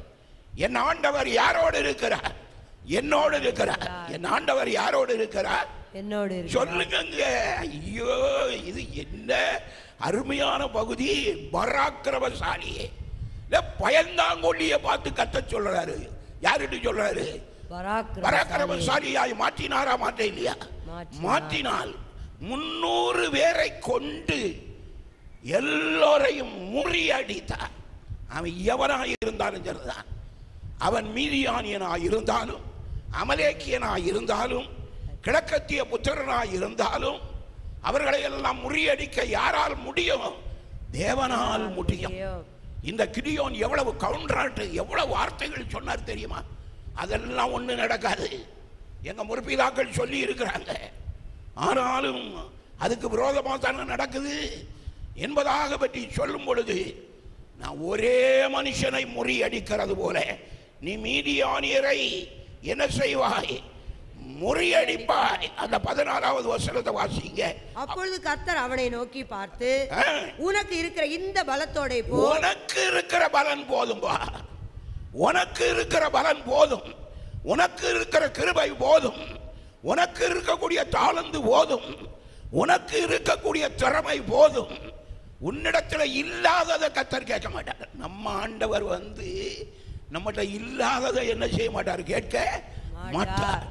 என் ஆண்டவர் யாரோடு இருக்கிறார்? என்னோடு இருக்கிறார். என் ஆண்டவர் யாரோடு இருக்கிறார்? என்னோடு. சொல்லுங்க. ஐயோ, இது என்ன அருமையான பகுதி. பராக்கிரமசாலியே. பயந்தாங்கொல்லிய பார்த்து கத்த சொல்றாரு. யாருன்னு சொல்றாரு? பராக்கிரமசாலியாய் மாற்றினாரா? மாற்ற இல்லையா? மாற்றினால் 300 பேரை கொண்டு எல்லோரையும் முறியடித்தார். அவன் எவனாய் இருந்தாலும் சரிதான், அவன் மீதியானியனாய் இருந்தாலும், அமலேக்கியனாய் இருந்தாலும், கிழக்கத்திய புத்திரனாய் இருந்தாலும், அவர்களை எல்லாம் முறியடிக்க யாரால் முடியும்? தேவனால் முடியும். இந்த கிடியோன் எவ்வளவு கவுண்டராட்டு, எவ்வளவு வார்த்தைகள் சொன்னார் தெரியுமா? அதெல்லாம் ஒண்ணு நடக்காது. எங்க முற்பிதாக்கள் சொல்லி இருக்கிறாங்க. ஆனாலும் அதுக்கு விரோதமாக தானே நடக்குது என்பதாக பற்றி சொல்லும் பொழுது, நான் ஒரே மனுஷனை முறியடிக்கிறது போல நீ மீதியானியரை என்ன செய்வாய்? முறியடிப்பாய். அந்த 16வது வசனத்தை வாசிங்க. அப்பொழுது கர்த்தர் அவனை நோக்கி பார்த்து, உனக்கு இருக்கிற இந்த பலத்தோட போ. உனக்கு இருக்கிற பலன் போதும்பா, உனக்கு இருக்கிற பலன் போதும், உனக்கு இருக்கிற கிருபை போதும், உனக்கு இருக்கக்கூடிய தாளந்து போதும், உனக்கு இருக்கக்கூடிய திறமை போதும். உன்னிடத்தில் இல்லாததை கர்த்தர் கேட்க மாட்டார். நம்ம ஆண்டவர் நம்மகிட்ட இல்லாததை என்ன செய்ய மாட்டார்? கேட்க மாட்டார்.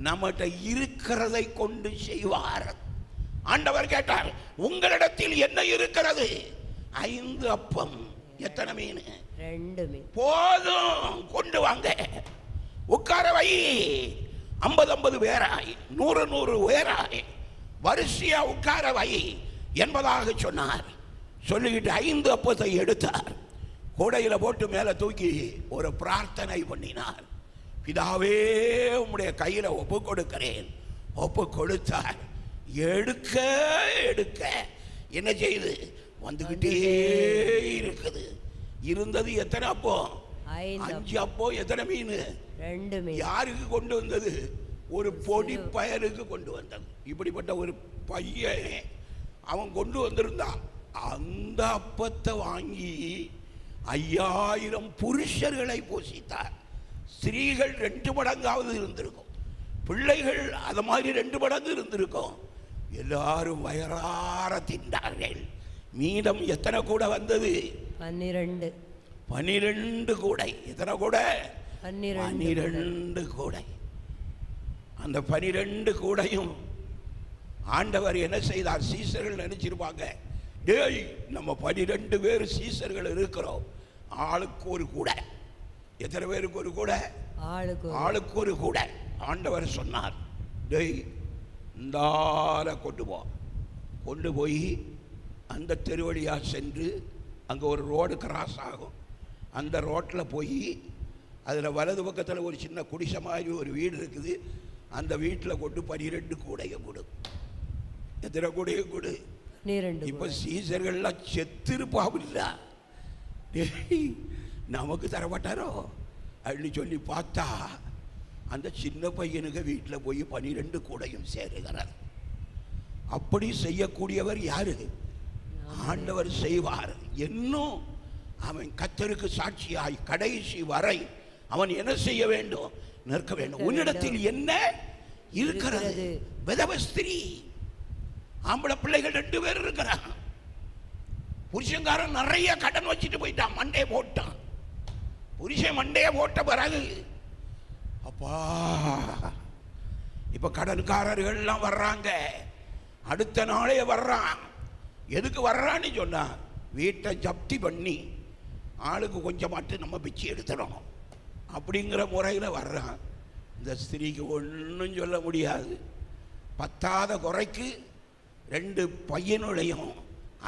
நம்மகிட்ட இருக்கிறதை கொண்டு செய்வார். ஆண்டவர் கேட்டார், உங்களிடத்தில் என்ன இருக்கிறது? 5 அப்பம், எத்தனை மீன்? 2 மீன். போதும், கொண்டு வாங்க, உட்கார வை. 50 பேராய், 100 பேராய் வரிசையா உட்கார வை என்பதாக சொன்னார். சொல்லிக்கிட்டு 5 அப்பத்தை எடுத்தார், கூடையில் போட்டு மேலே தூக்கி ஒரு பிரார்த்தனை பண்ணினார். பிதாவே, உம்முடைய கையில் ஒப்பு கொடுக்கிறேன். ஒப்பு கொடுத்தார். எடுக்க எடுக்க என்ன செய்யுது? வந்துகிட்டே இருக்குது. இருந்தது எத்தனை அப்போ? 5 அப்போ. எத்தனை மீன்? 2 மீன். யாருக்கு கொண்டு வந்தது? ஒரு பொடி பயலுக்கு கொண்டு வந்தது. இப்படிப்பட்ட ஒரு பையன் அவன் கொண்டு வந்திருந்தான். அந்த அப்பத்தை வாங்கி 5000 புருஷர்களை போஷித்தார். ஸ்திரீகள் 2 மடங்காவது இருந்திருக்கும், பிள்ளைகள் அது மாதிரி 2 மடங்கு இருந்திருக்கும். எல்லாரும் வயறார தின்றார்கள். மீதம் எத்தனை கூட வந்தது? 12. 12 கூடை. எத்தனை கூட? 12 கூடை. அந்த 12 கூடையும் ஆண்டவர் என்ன செய்தார்? சீசர்கள் நினைச்சிருப்பாங்க, டேய் நம்ம 12 பேர் சீசர்கள் இருக்கிறோம், ஆளுக்கு ஒரு கூடை. எத்தனை பேருக்கு ஒரு கூடை? ஆளுக்கு ஒரு கூடை. ஆண்டவர் சொன்னார், டேய் இந்தால கொண்டு போய் அந்த தெருவழியா சென்று அங்கே ஒரு ரோடு கிராஸ் ஆகும். அந்த ரோட்டில் போய் அதில் வலது பக்கத்தில் ஒரு சின்ன குடிசை மாதிரி ஒரு வீடு இருக்குது. அந்த வீட்டில் கொண்டு 12 கூடையை கொடு. எத்தனை கூடையை கொடு? இப்போ சீசர்கள்லாம் செத்துருப்பாவில்ல, நமக்கு தரமாட்டாரோ அப்படின்னு சொல்லி பார்த்தா அந்த சின்ன பையனுக்கு வீட்டில் போய் 12 கூடையும் சேருகிறார். அப்படி செய்யக்கூடியவர் யாரு? ஆண்டவர் செய்வார். இன்னும் அவன் கர்த்தருக்கு சாட்சியாய் கடைசி வரை அவன் என்ன செய்ய வேண்டும்? நிற்க வேண்டும். உன்னிடத்தில் என்ன இருக்கிறது? விதவ ஸ்திரீ, ஆம்பளை பிள்ளைகள் 2 பேர் இருக்கிறான். புருஷங்காரன் நிறைய கடன் வச்சுட்டு போயிட்டான், மண்டையை போட்டான். புருஷன் மண்டையை போட்ட பிறகு அப்பா இப்ப கடன்காரர்கள் எல்லாம் வர்றாங்க. அடுத்த நாளே வர்றான். எதுக்கு வர்றான்னு சொன்னா, வீட்டை ஜப்தி பண்ணி ஆளுக்கு கொஞ்சமாட்டு நம்ம பிச்சு எடுத்துடணும் அப்படிங்கிற முறையில் வர்றான். இந்த ஸ்திரீக்கு ஒன்றும் சொல்ல முடியாது. பத்தாத குறைக்கு 2 பையனுடையும்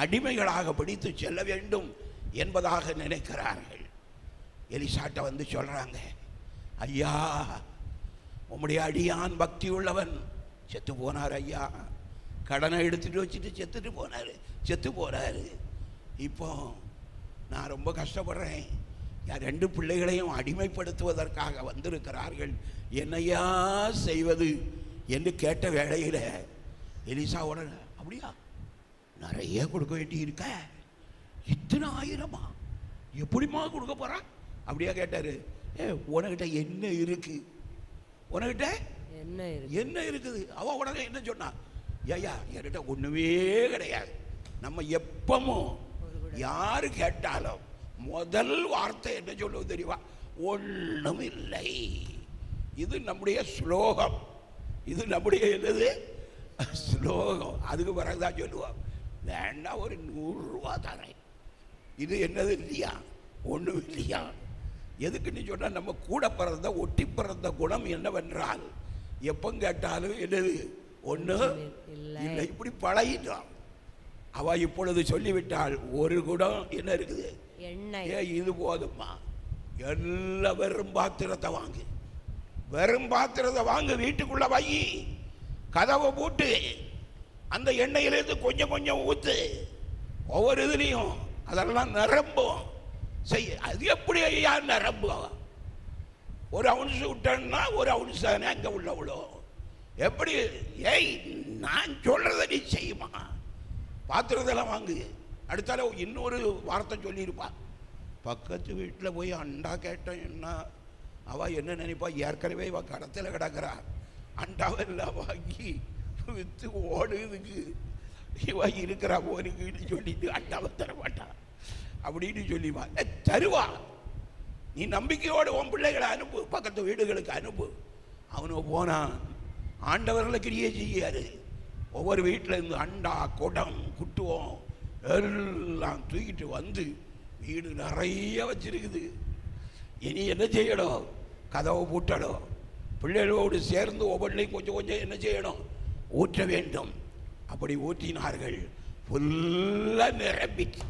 அடிமைகளாக பிடித்து செல்ல வேண்டும் என்பதாக நினைக்கிறார்கள். எலிசாட்ட வந்து சொல்றாங்க, ஐயா உம்முடைய அடியான் பக்தி உள்ளவன் செத்து போனார் ஐயா, கடனை எடுத்துட்டு வச்சுட்டு செத்து போனாரு. இப்போ நான் ரொம்ப கஷ்டப்படுறேன். என் 2 பிள்ளைகளையும் அடிமைப்படுத்துவதற்காக வந்திருக்கிறார்கள், என்னையா செய்வது என்று கேட்ட வேளையில் எலிசாவோட, அப்படியா நிறைய கொடுக்க வேண்டி இருக்க, இத்தனை 1000 எப்படிமா கொடுக்க போறான் அப்படியா கேட்டாரு. உனக்கிட்ட என்ன இருக்கு? உனக்கிட்ட என்ன இருக்குது? அவ உடனே என்ன சொன்னா, ஐயா என்கிட்ட ஒண்ணுமே கிடையாது. நம்ம எப்பவும் யாரு கேட்டாலும் முதல் வார்த்தை என்ன சொல்லுவது தெரியுமா? ஒண்ணும் இல்லை. இது நம்முடைய ஸ்லோகம், இது நம்முடைய என்னது ஸ்லோகம். அதுக்கு பிறகுதான் சொல்லுவாங்க, வேண்டாம் ஒரு 100 ரூபா தரேன். இது என்னது இல்லையா, ஒன்றும் இல்லையா. எதுக்குன்னு சொன்னால் நம்ம கூட பிறந்த ஒட்டி பிறந்த குணம் என்னவென்றால் எப்போ கேட்டாலும் என்னது ஒன்றும் இல்லை, இப்படி பழகிட்டான். அவ இப்பொழுது சொல்லிவிட்டாள், ஒரு குடம் என்ன இருக்குது, இது போதுமா, எல்லா வெறும் பாத்திரத்தை வாங்கு, வெறும் பாத்திரத்தை வாங்கு, வீட்டுக்குள்ள வை, கதவை போட்டு அந்த எண்ணெயிலிருந்து கொஞ்சம் கொஞ்சம் ஊத்து, ஒவ்வொரு இதுலையும் அதெல்லாம் நிரம்பும் செய்ய. அது எப்படி ஐயா நிரம்பும்? ஒரு அவுன்ஸ் விட்டேன்னா ஒரு அவுன்ஸ் தானே அங்கே உள்ள விழும். எப்படி? ஏய் நான் சொல்றத நீ செய்யுமா, பாத்திரத்தெல்லாம் வாங்கு. அடுத்தால இன்னொரு வார்த்தை சொல்லியிருப்பா, பக்கத்து வீட்டில் போய் அண்டா கேட்டேன்னா அவள் என்ன நினைப்பா, ஏற்கனவே இவள் கடத்தில் கிடக்கிறா, அண்டாவெல்லாம் வாங்கி விற்று ஓடுறதுக்கு இவ இருக்கிறா போனுக்குன்னு சொல்லிட்டு அண்டாவை தர மாட்டா அப்படின்னு சொல்லிவா. தருவா, நீ நம்பிக்கையோடு உன் பிள்ளைகளை அனுப்பு, பக்கத்து வீடுகளுக்கு அனுப்பு. அவனு போனான், ஆண்டவர்களை கிரியை செய்யாரு. ஒவ்வொரு வீட்டில் இருந்து அண்டா குடம் குட்டுவோம் எல்லாம் தூக்கிட்டு வந்து வீடு நிறைய வச்சிருக்குது. இனி என்ன செய்யணும்? கதவை பூட்டணும், பிள்ளைகளோடு சேர்ந்து ஒவ்வொன்றையும் கொஞ்சம் கொஞ்சம் என்ன செய்யணும், ஊற்ற வேண்டும். அப்படி ஊற்றினார்கள், ஃபுல்லாக நிரம்பிச்சு.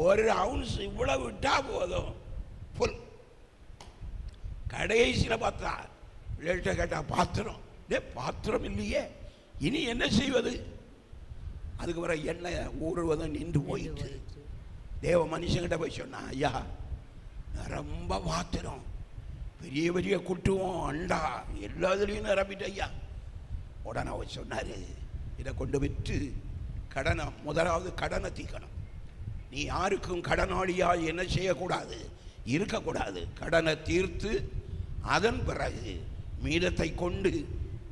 ஒரு அவுன்ஸ் இவ்வளவு விட்டா போதும் ஃபுல். கடைசியில் பார்த்தா பிள்ளைகிட்ட கேட்டா பாத்திரம், பாத்திரம் இல்லையே, இனி என்ன செய்வது? அதுக்கு வர எண்ணெய் ஊறுவதும் நின்று போயிட்டு தேவ மனுஷங்கிட்ட போய் சொன்னா, ஐயா ரொம்ப பாத்திரம், பெரிய பெரிய குட்டுவோம் அண்டா எல்லாத்துலேயும் நிரம்பிட்டு ஐயா. உடனே அவர் சொன்னார், இதை கொண்டு விட்டு கடனை, முதலாவது கடனை தீக்கணும். நீ யாருக்கும் கடனாளியா என்ன செய்யக்கூடாது, இருக்கக்கூடாது. கடனை தீர்த்து அதன் பிறகு மீதத்தை கொண்டு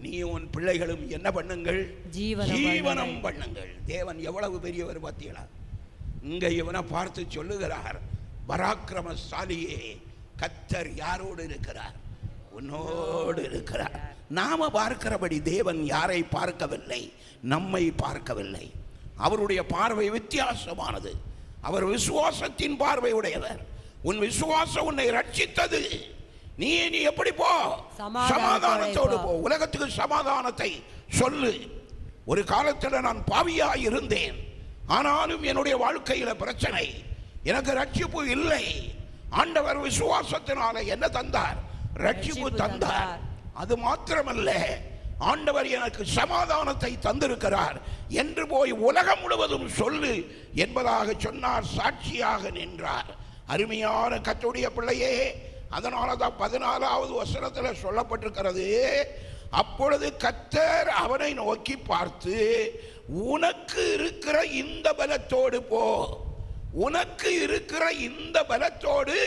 நீ உன் பிள்ளைகளும் என்ன பண்ணுங்கள், ஜீவனம் பண்ணுங்கள். தேவன் எவ்வளவு பெரியவர் பார்த்தீங்களா? இங்க இவனை பார்த்து சொல்லுகிறார், பராக்கிரமசாலியே, கர்த்தர் யாரோடு இருக்கிறார்? உன்னோடு இருக்கிறார். நாம பார்க்கிறபடி தேவன் யாரை பார்க்கவில்லை, நம்மை பார்க்கவில்லை. அவருடைய பார்வை வித்தியாசமானது. அவர் விசுவாசத்தின் பார்வை உடையவர். உன் விசுவாசம் உன்னை ரட்சித்தது. நீ எப்படி போ, சமாதானத்தோடு போ. உலகத்துக்கு சமாதானத்தை சொல்லு. ஒரு காலத்தில் நான் பாவியாய் இருந்தேன், ஆனாலும் என்னுடைய வாழ்க்கையில பிரச்சனை, எனக்கு ரட்சிப்பு இல்லை. ஆண்டவர் விசுவாசத்தினால என்ன தந்தார்? ரட்சிப்பு தந்தார். அது மாத்திரமல்ல, ஆண்டவர் எனக்கு சமாதானத்தை தந்திருக்கிறார் என்று போய் உலகம் முழுவதும் சொல்லு என்பதாக சொன்னார். சாட்சியாக நின்றார். அருமையான கர்த்தருடைய பிள்ளையே, அதனாலதான் 14வது வசனத்தில் சொல்லப்பட்டிருக்கிறது, அப்பொழுது கர்த்தர் அவனை நோக்கி பார்த்து, உனக்கு இருக்கிற இந்த பலத்தோடு போ, உனக்கு இருக்கிற இந்த பலத்தோடு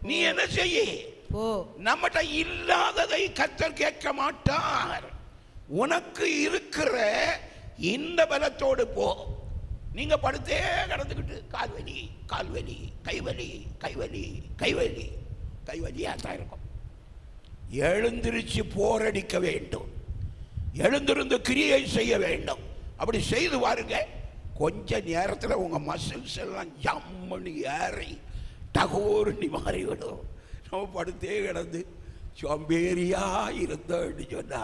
நீ என்ன செய்ய. நம்மகிட்ட இல்லாததை கர்த்தர் கேட்க மாட்டார். உனக்கு இருக்கிற இந்த பலத்தோடு போ. நீங்க படுத்தே கிடந்துக்கிட்டு கால்வலி கால்வலி கைவலி கைவலி கைவலி கைவலியா தான் இருக்கும். எழுந்திருச்சு போரடிக்க வேண்டும், எழுந்திருந்து கிரியை செய்ய வேண்டும். அப்படி செய்து பாருங்க, கொஞ்ச நேரத்தில் உங்க மசில்ஸ் எல்லாம் ஜம்முன்னு ஏறி டகோர்னி மாறிவிடும். நம்ம படுத்தே கிடந்து சோம்பேறியா இருந்தோன்னு சொன்னா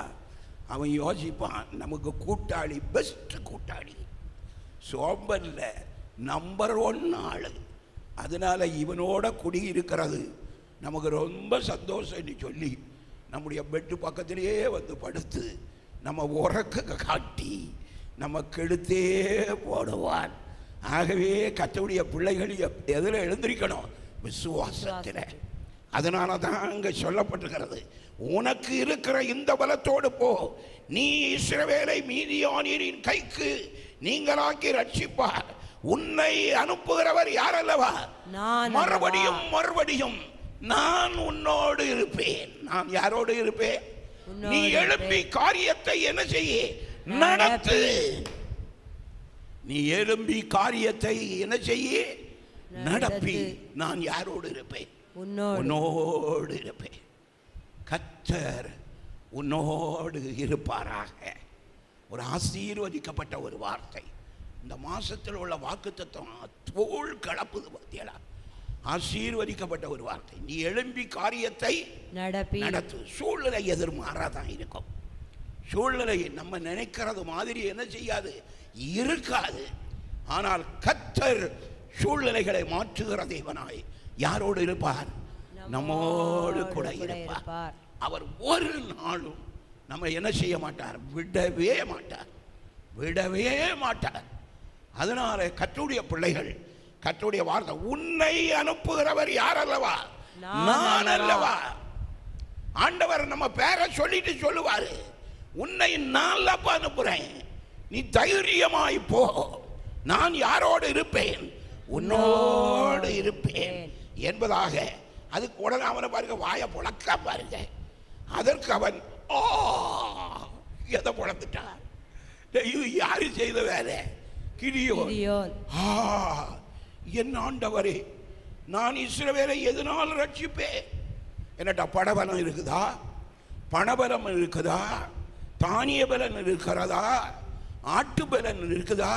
அவன் யோசிப்பான், நமக்கு கூட்டாளி பெஸ்ட் கூட்டாளி சோம்பல்ல நம்பர் 1 ஆளு, அதனால இவனோட குடியிருக்கிறது நமக்கு ரொம்ப சந்தோஷம்னு சொல்லி நம்முடைய பெட்டு பக்கத்திலேயே வந்து படுத்து நம்ம உறக்க காட்டி நம்ம கெடுத்தே போடுவான். ஆகவே கர்த்தருடைய பிள்ளைகள் எதில் எழுந்திருக்கணும்? விசுவாசத்தில். அதனால தான் அங்கே சொல்லப்பட்டிருக்கிறது, உனக்கு இருக்கிற இந்த பலத்தோடு போ, நீ இஸ்ரவேலை மீதியானியரின் கைக்கு நீங்களாக்கி ரட்சிப்பார். உன்னை அனுப்புகிறவர் யார் அல்லவா? மறுபடியும் மறுபடியும் நான் உன்னோடு இருப்பேன். நான் யாரோடு இருப்பேன்? நீ எழுப்பி காரியத்தை என்ன செய்ய? நடத்து. நீ எழும்பி காரியத்தை என்ன செய்ய? நடப்பி. நான் யாரோடு இருப்பேன்? உன்னோடு இருப்பேன். கர்த்தர் உன்னோடு இருப்பாராக. ஒரு ஆசீர்வதிக்கப்பட்ட ஒரு வார்த்தை. இந்த மாசத்தில் உள்ள வாக்குத்தத்தம் தோள் கலப்புது பத்தியலா. ஆசீர்வதிக்கப்பட்ட ஒரு வார்த்தை. நீ எழும்பி காரியத்தை நடத்து. சூழ்நிலை எதிர்மாறாதான் இருக்கும். சூழ்நிலை நம்ம நினைக்கிறது மாதிரி என்ன செய்யாது, இருக்காது. ஆனால் கர்த்தர் சூழ்நிலைகளை மாற்றுகிற தேவனாய் யாரோடு இருப்பார்? நம்மோடு கூட இருப்பார். அவர் ஒரு நாளும் நம்ம என்ன செய்ய மாட்டார்? விடவே மாட்டார், விடவே மாட்டார். அதனால கர்த்தருடைய பிள்ளைகள், கர்த்தருடைய வார்த்தை, உன்னை அனுப்புகிறவர் யார் அல்லவா? நான் அல்லவா? ஆண்டவர் நம்ம பேரை சொல்லிட்டு சொல்லுவாரு, உன்னை நான் அனுப்புறேன், நீ தைரியமாய் போ, நான் யாரோடு இருப்பேன்? உன்னோடு இருப்பேன் என்பதாக. அதுக்கு உடனே அவனை பாருங்க, வாயை புழக்க பாருங்க. அதற்கு அவன் எதை புழந்துட்டான்? இது யாரு செய்த வேலை? கிதியோன். என் ஆண்டவரே, நான் இஸ்ரவேலை எதனால் ரட்சிப்பேன்? என்னட்டா படபலம் இருக்குதா? பணபலம் இருக்குதா? தானிய பலன் இருக்கிறதா? ஆட்டு பலன் இருக்குதா?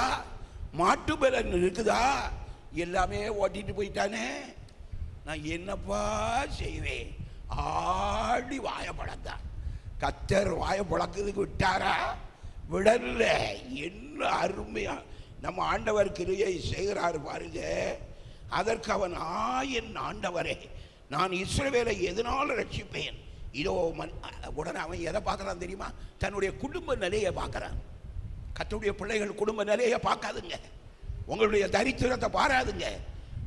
மாட்டு பலன் இருக்குதா? எல்லாமே ஓட்டிட்டு போயிட்டானே, நான் என்னப்பா செய்வேன்? ஆடி வாய பழந்தான். கர்த்தர் வாய பழக்கிறதுக்கு விட்டாரா? விடல. என்ன அருமையா நம்ம ஆண்டவர் கிரியை செய்கிறாரு பாருங்க. அதற்கு அவன், என் ஆண்டவரே, நான் இஸ்ரவேலை எதனால் ரட்சிப்பேன்? இதோ உடனே அவன் எதை பார்க்கறான் தெரியுமா? தன்னுடைய குடும்ப நிலையை பார்க்கறான். கர்த்தருடைய பிள்ளைகள் குடும்ப நிலையை பார்க்காதுங்க. உங்களுடைய தரித்திரத்தை பாராதுங்க,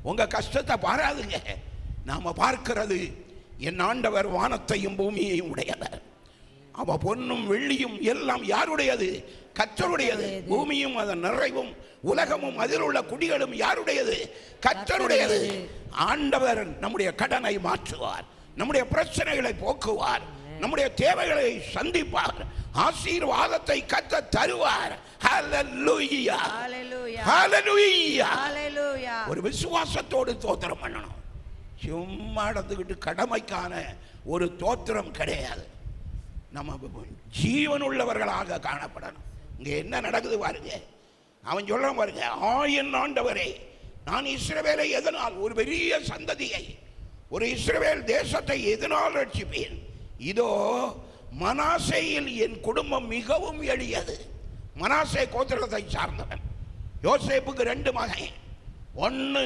உங்க கஷ்டத்தை பாராதுங்க. நாம பார்க்கிறது, என் ஆண்டவர் வானத்தையும் பூமியையும் உடையவர். அவ பொன்னும் வெள்ளியும் எல்லாம் யாருடையது? கர்த்தருடையது. பூமியும் அதன் நிறைவும் உலகமும் அதில் உள்ள குடிகளும் யாருடையது? கர்த்தருடையது. ஆண்டவர் நம்முடைய கடனை மாற்றுவார், நம்முடைய பிரச்சனைகளை போக்குவார், நம்முடைய தேவைகளை சந்திப்பார், ஆசீர்வாதத்தை கர்த்தர் தருவார். ஹல்லேலூயா, ஹல்லேலூயா, ஹல்லேலூயா. ஒரு விசுவாசத்தோடு தோத்திரம் பண்ணணும். சும்மா நடந்துக்கிட்டு கடமைக்கான ஒரு தோத்திரம் கிடையாது. நம்ம ஜீவன் உள்ளவர்களாக காணப்படணும். இங்க என்ன நடக்குது பாருங்க. அவன் சொல்றான் பாருங்க, என் ஆண்டவரே, நான் இஸ்ரவேலை எதனால், ஒரு பெரிய சந்ததியை, ஒரு இஸ்ரவேல் தேசத்தை எதனால் ரட்சிப்பேன்? இதோ மனாசேயில் என் குடும்பம் மிகவும் எளியது. மனாசே கோத்திரத்தை சார்ந்தவன். யோசேப்புக்கு 2 மகன், ஒன்னு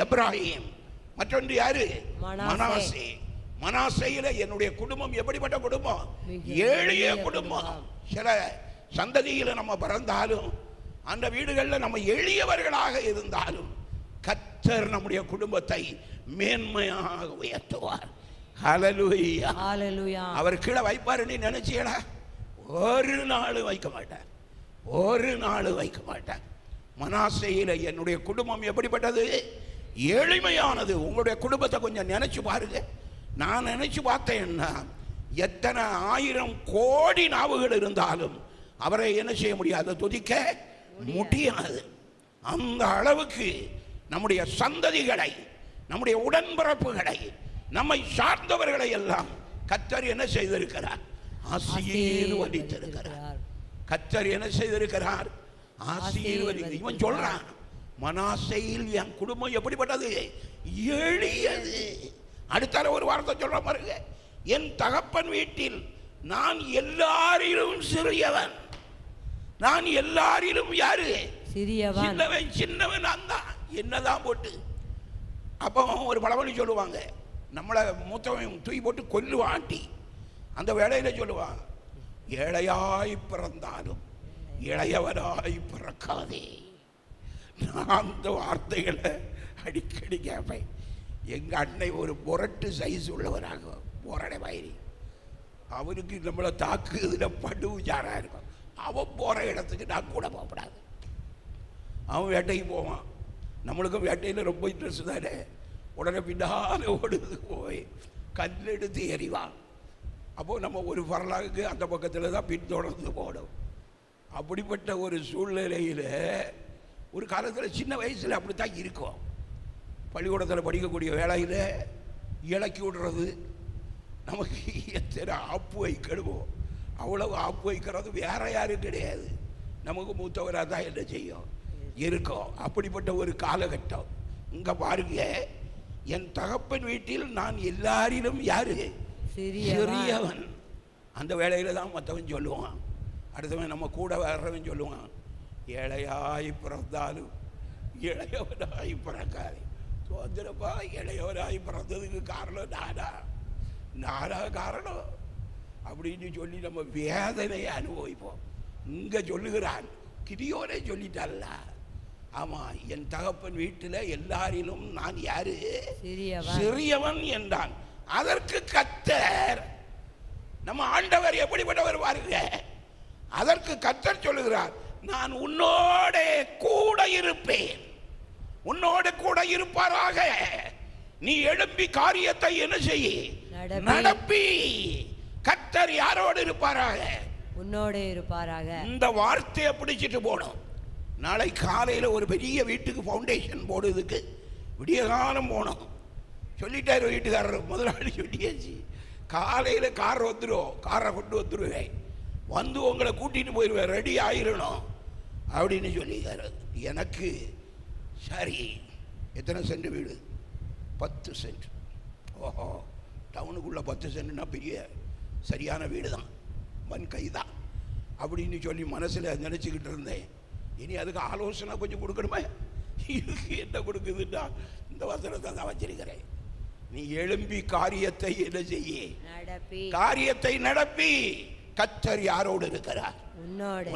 எப்ராஹிம், மற்றொன்று யாரு? மனாசே. மனாசேயில என்னுடைய குடும்பம் எப்படிப்பட்ட குடும்பம்? எளிய குடும்பம். சில சந்ததியில நம்ம பிறந்தாலும், அந்த வீடுகளில் நம்ம எளியவர்களாக இருந்தாலும், கர்த்தர் நம்முடைய குடும்பத்தை மேன்மையாக உயர்த்துவார். ஹல்லேலூயா, ஹல்லேலூயா. அவர் கீழே வைப்பாருன்னு நினைச்சீங்களா? ஒரு நாள் வைக்க மாட்டார், ஒரு நாள் வைக்க மாட்டார். மனாசேயில என்னுடைய குடும்பம் எப்படிப்பட்டது? எளிமையானது. உங்களுடைய குடும்பத்தை கொஞ்சம் நினைச்சு பாருங்க. நான் நினைச்சு பார்த்தேன்னா, எத்தனை 1000 கோடி நாவுகள் இருந்தாலும் அவரை என்ன செய்ய முடியாது? துதிக்க முடியாது. அந்த அளவுக்கு நம்முடைய சந்ததிகளை, நம்முடைய உடன்பிறப்புகளை, நம்மை சார்ந்தவர்களை எல்லாம் கர்த்தர் என்ன செய்திருக்கிறார்? ஆசீர்வதித்திருக்கிறார். கர்த்தர் என்ன செய்திருக்கிறார்? ஆசீர்வதி. இவன் சொல்றான், மனாசேயில் என் குடும்பம் எப்படிப்பட்டது? எளியது. அடுத்தால ஒரு வார்த்தை சொல்ற பாருங்க, என் தகப்பன் வீட்டில் நான் எல்லாரிலும் சிறியவன். நான் எல்லாரிலும் யாரு? சிறியவன். சின்னவன், சின்னவன். அந்த என்னதான் போட்டு அப்போ ஒரு பழமொழி சொல்லுவாங்க, நம்மளை மூத்தவன் தூக்கி போட்டு கொல்லுவாண்டி. அந்த வேளையில சொல்லுவான், ஏழையாய் பிறந்தாலும் இளையவராய் பிறக்காதே. நான் அந்த வார்த்தைகளை அடிக்கடி கேட்பேன். எங்க அன்னை ஒரு புரட்டு சைஸ் உள்ளவராக, போராட வயிறு, அவருக்கு நம்மளை தாக்குதுல படு உஜாரா இருக்கும். அவன் போற இடத்துக்கு நான் கூட போகக்கூடாது. அவன் வேட்டைக்கு போவான், நம்மளுக்கும் வேட்டையில் ரொம்ப இன்ட்ரெஸ்ட் தானே. உடனே பின்னால ஓடுது போய் கல் எடுத்து எறிவான். அப்போது நம்ம ஒரு வரலாறுக்கு அந்த பக்கத்தில் தான் பின்தொடர்ந்து போடும். அப்படிப்பட்ட ஒரு சூழ்நிலையில் ஒரு காலத்தில் சின்ன வயசில் அப்படித்தான் இருக்கும். பள்ளிக்கூடத்தில் படிக்கக்கூடிய வேலையில் இலக்கி விடுறது, நமக்கு எத்தனை ஆப்பு வைக்கணுமோ அவ்வளவு ஆப்பு வைக்கிறது வேற யாரும் கிடையாது. நமக்கு மூத்தவராக தான் என்ன செய்யும் இருக்கோம். அப்படிப்பட்ட ஒரு காலகட்டம். இங்க பாருங்க, என் தகப்பன் வீட்டில் நான் எல்லாரிலும் யாரு சிறியவன். அந்த வேளையில தான் மற்றவன் சொல்லுவான், அடுத்தவன் நம்ம கூட வர்றவன் சொல்லுவான், ஏழையாய் பிறந்தாலும் இளையவனாய் பிறக்காது. சோதரப்பா, இளையவனாய் பிறந்ததுக்கு காரணம் நானா காரணம் அப்படின்னு சொல்லி நம்ம வேதனையை அனுபவிப்போம். இங்க சொல்லுகிறான், கிதியோனே சொல்லிட்டான்ல, ஆமா, என் தகப்பன் வீட்டில் எல்லாரிலும் நான் யாரு சிறியவன் என்றான். அதற்கு கர்த்தர், நம்ம ஆண்டவர் எப்படிப்பட்டவர் பாருங்க, அதற்கு கர்த்தர் சொல்லுகிறார், நான் உன்னோட கூட இருப்பேன். உன்னோட கூட இருப்பாராக. நீ எழும்பி காரியத்தை என்ன செய்ய நடப்பி. கர்த்தர் யாரோடு இருப்பாராக? உன்னோட இருப்பாராக. இந்த வார்த்தையை பிடிச்சிட்டு போனோம். நாளை காலையில் ஒரு பெரிய வீட்டுக்கு ஃபவுண்டேஷன் போடுறதுக்கு விடிய காலம் போனோம். சொல்லிட்டாரு வீட்டுக்காரர், முதலாளி சொல்லியாச்சு, காலையில் கார் வந்துடும், காரை கொண்டு வந்துடுவேன், வந்து உங்களை கூட்டிட்டு போயிடுவேன், ரெடி ஆயிடணும் அப்படின்னு சொல்லிட்டாரு. எனக்கு சரி, எத்தனை சென்ட் வீடு? 10 சென்ட். ஓஹோ, டவுனுக்குள்ள 10 சென்ட்னா பெரிய சரியான வீடு தான், மண் கை தான் அப்படின்னு சொல்லி மனசில் நினச்சிக்கிட்டு இருந்தேன். இனி அதுக்கு ஆலோசனை கொஞ்சம் கொடுக்கணுமே. இதுக்கு என்ன கொடுக்குதுன்னா இந்த வசனத்தை தான் வச்சிருக்கிறேன். நீ எழும்பி காரியத்தை என்ன செய்ய, காரியத்தை நடப்பி. கர்த்தர் யாரோடு இருக்கிறார்?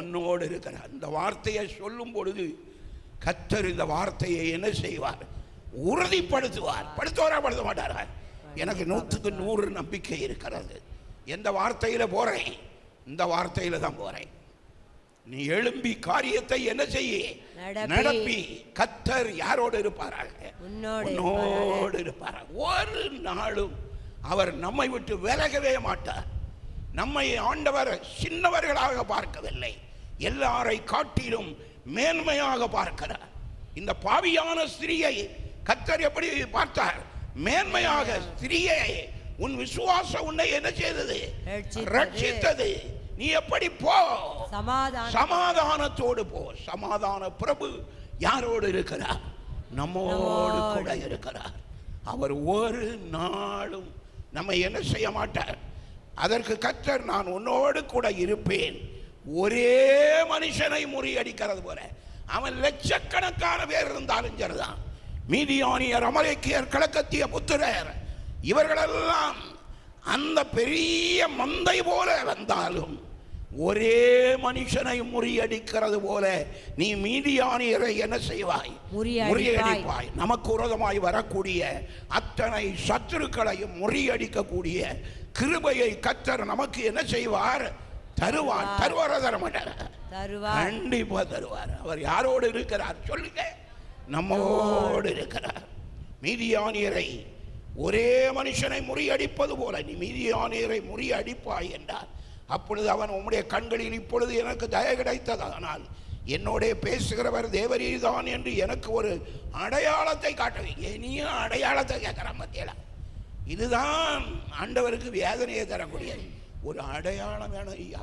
உன்னோடு இருக்கிறார். இந்த வார்த்தையை சொல்லும் பொழுது கர்த்தர் இந்த வார்த்தையை என்ன செய்வார்? உறுதிப்படுத்துவார். படுத்துவாரா படுத்த மாட்டாரா? எனக்கு 100க்கு 100 நம்பிக்கை இருக்கிறது. எந்த வார்த்தையில போறேன்? இந்த வார்த்தையில தான் போறேன். நீ எழும்பி காரியத்தை என்ன செய்ய நடப்பி. கர்த்தர் யாரோடு இருப்பாராக? உன்னோடு இருப்பாராக. ஒரு நாளும் அவர் நம்மை விட்டு விலகவே மாட்டார். நம்மை ஆண்டவர் சின்னவர்களாக பார்க்கவில்லை, எல்லாரை காட்டிலும் மேன்மையாக பார்க்கிறார். இந்த பாவியான ஸ்திரியை கர்த்தர் எப்படி பார்த்தார்? மேன்மையாக. ஸ்திரியே, உன் விசுவாசம் உன்னை என்ன செய்தது? ரட்சித்தது. நீ எப்படி போ? சமாதானத்தோடு போ. சமாதான பிரபு யாரோடு இருக்கிறார்? நம்மோடு கூட இருக்கிறார். அவர் ஒரு நாளும் நம்மை என்ன செய்ய மாட்டார். அதற்கு கர்த்தர், நான் உன்னோடு கூட இருப்பேன். ஒரே மனுஷனை முறியடிக்கிறது போல, அவன் லட்சக்கணக்கான பேர் இருந்தாலும் சரிதான், மீதியானியர், அமலேக்கியர், கிழக்கத்திய புத்திரர், இவர்களெல்லாம் அந்த பெரிய மந்தை போல வந்தாலும் ஒரே மனுஷனை முறியடிக்கிறது போல நீ மீதியானியரை என்ன செய்வாய்? முறியடிப்பாய். நமக்கு விரோதமாய் வரக்கூடிய அத்தனை சத்துருக்களையும் முறியடிக்கக்கூடிய கிருபையை கர்த்தர் நமக்கு என்ன செய்வார்? தருவார். தருவாரா? தர மாட்டார்? கண்டிப்பா தருவார். அவர் யாரோடு இருக்கிறார் சொல்லுங்க? நம்மோடு இருக்கிறார். மீதியானியரை ஒரே மனுஷனை முறியடிப்பது போல நீ மீதியானியரை முறியடிப்பாய் என்றார். அப்பொழுது அவன், உம்முடைய கண்களில் இப்பொழுது எனக்கு தயை கிடைத்தது, ஆனால் என்னோட பேசுகிறவர் தேவரீதான் என்று எனக்கு ஒரு அடையாளத்தை காட்டுவீங்க. நீயும் அடையாளத்தை கேட்கிற மத்தியில இதுதான் ஆண்டவருக்கு வேதனையை தரக்கூடிய ஒரு அடையாளம் வேணும். ஐயா,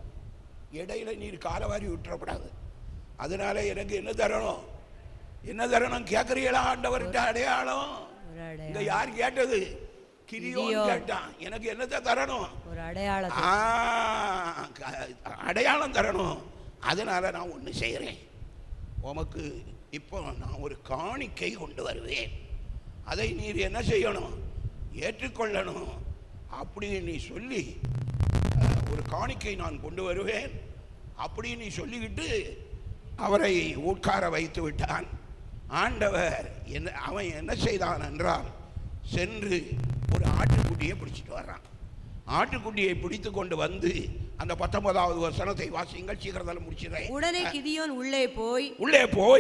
இடையில நீர் காலவாரி விட்டுறப்படாது. அதனால எனக்கு என்ன தரணும்? என்ன தரணும் கேட்கறீங்களா? ஆண்டவர்கிட்ட அடையாளம். இங்க யார் கேட்டது? கிதியோன் கேட்டான். எனக்கு என்னத்தை தரணும்? ஒரு அடையாளம் தரணும். அதனால நான் ஒன்று செய்கிறேன், உமக்கு இப்போ நான் ஒரு காணிக்கை கொண்டு வருவேன், அதை நீர் என்ன செய்யணும்? ஏற்றுக்கொள்ளணும். அப்படி நீ சொல்லி, ஒரு காணிக்கை நான் கொண்டு வருவேன் அப்படி நீ சொல்லிக்கிட்டு அவரை உட்கார வைத்து விட்டான். ஆண்டவர் அவன் என்ன செய்தான் என்றால், சென்று ஒரு ஆட்டுக்குட்டியை பிடிச்சிட்டு வர்றான். ஆட்டுக்குட்டியை பிடித்து கொண்டு வந்து அந்த 19வது வசனத்தை வாசிங்கள், சீக்கிரத்தால முடிச்சிடுறேன். உடனே கிதியோன் உள்ளே போய்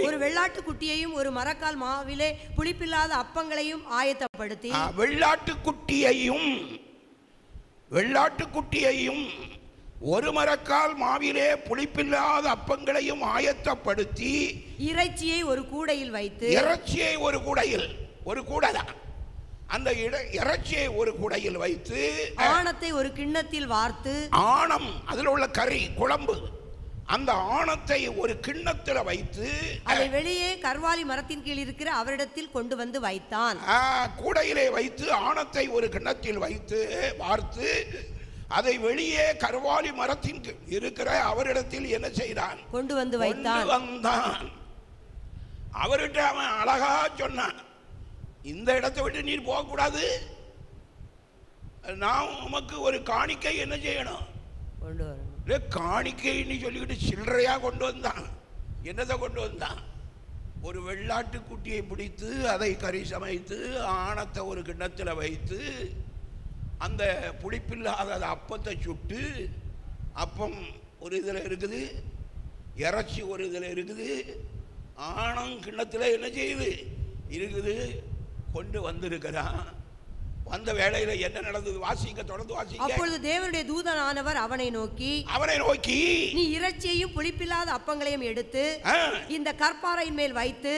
ஒரு வெள்ளாட்டு குட்டியையும் ஒரு மரக்கால் மாவிலே புளிப்பில்லாத அப்பங்களையும் ஆயத்தப்படுத்தி, வெள்ளாட்டுக்குட்டியையும் ஒரு மரக்கால் மாவிலே புளிப்பில்லாத அப்பங்களையும் அந்த இறைச்சியை ஒரு குடையில் வைத்து ஆணத்தை ஒரு கிண்ணத்தில் வார்த்து, ஆணம் அதில் உள்ள கறி குழம்பு, அந்த ஆணத்தை ஒரு கிண்ணத்தில் வைத்து அதை வெளியே கர்வாலி மரத்தின் கீழ் இருக்கிற அவரிடத்தில் கொண்டு வந்து வைத்தான். கூடையிலே வைத்து ஆணத்தை ஒரு கிண்ணத்தில் வைத்து வார்த்து அதை வெளியே கர்வாலி மரத்தின் இருக்கிற அவரிடத்தில் என்ன செய்தான்? கொண்டு வந்து வைத்தான். அவர்கிட்ட அவன் அழகா சொன்னான், இந்த இடத்தை விட்டு நீர் போகக்கூடாது, நான் உமக்கு ஒரு காணிக்கை என்ன செய்யணும்? கொண்டு வரணும். காணிக்கைன்னு சொல்லிக்கிட்டு சில்லறையா கொண்டு வந்தான். என்னதை கொண்டு வந்தான்? ஒரு வெள்ளாட்டு குட்டியை பிடித்து அதை கறி சமைத்து ஆணத்தை ஒரு கிண்ணத்தில் வைத்து அந்த புளிப்பில்லாத அப்பத்தை சுட்டு, அப்பம் ஒரு இதில் இருக்குது, இறைச்சி ஒரு இதில் இருக்குது, ஆணம் கிண்ணத்தில் என்ன செய்யுது இருக்குது, கொண்டு வந்திருக்கிறான். அந்த வேளையில என்ன நடந்தது? வாசிக்க, தொடர்ந்து வாசிக்க. அப்பொழுது தேவனுடைய தூதனானவர் அவனை நோக்கி நீ இறைச்சியையும் புளிப்பில்லாத அப்பங்களையும் எடுத்து இந்த கற்பாறையின் மேல் வைத்து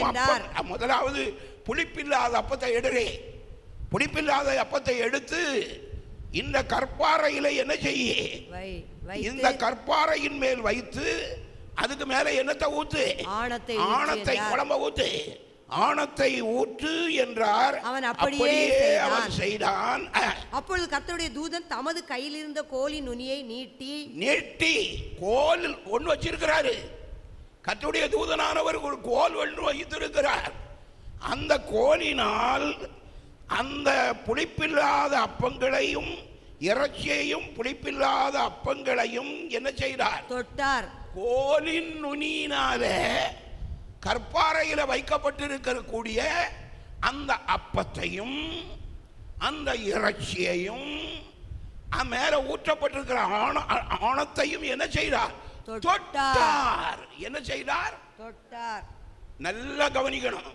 என்றார். முதலாவது புளிப்பில்லாத அப்பத்தை எடுறே, புளிப்பில்லாத அப்பத்தை எடுத்து இந்த கற்பாறையில என்ன செய்ய? இந்த கற்பாறையின் மேல் வைத்து அதுக்கு மேல என்னத்தை ஊத்து? ஆணத்தை குழம்ப ஊத்து, ஆணத்தை ஊற்று என்றார். அவன் அப்படியே செய்தான். அப்பொழுது கர்த்தருடைய தூதன் தமது கையில் இருந்த கோலின் நுனியை நீட்டி கோல் ஒன்று வச்சிருக்கிறாரு. கர்த்தருடைய தூதனானவர் ஒரு கோல் ஒன்று வைத்திருக்கிறார். அந்த கோலினால் அந்த புளிப்பில்லாத அப்பங்களையும் இறைச்சியையும் புளிப்பில்லாத அப்பங்களையும் என்ன செய்தார்? தொட்டார். கோலின் நுனியினால கற்பாறையில் வைக்கப்பட்டிருக்கக்கூடிய அந்த அப்பத்தையும் அந்த இறைச்சியையும் மேல ஊற்றப்பட்டிருக்கிற ஆணத்தையும் என்ன செய்தார்? தொட்டார். என்ன செய்தார்? தொட்டார். நல்லா கவனிக்கணும்.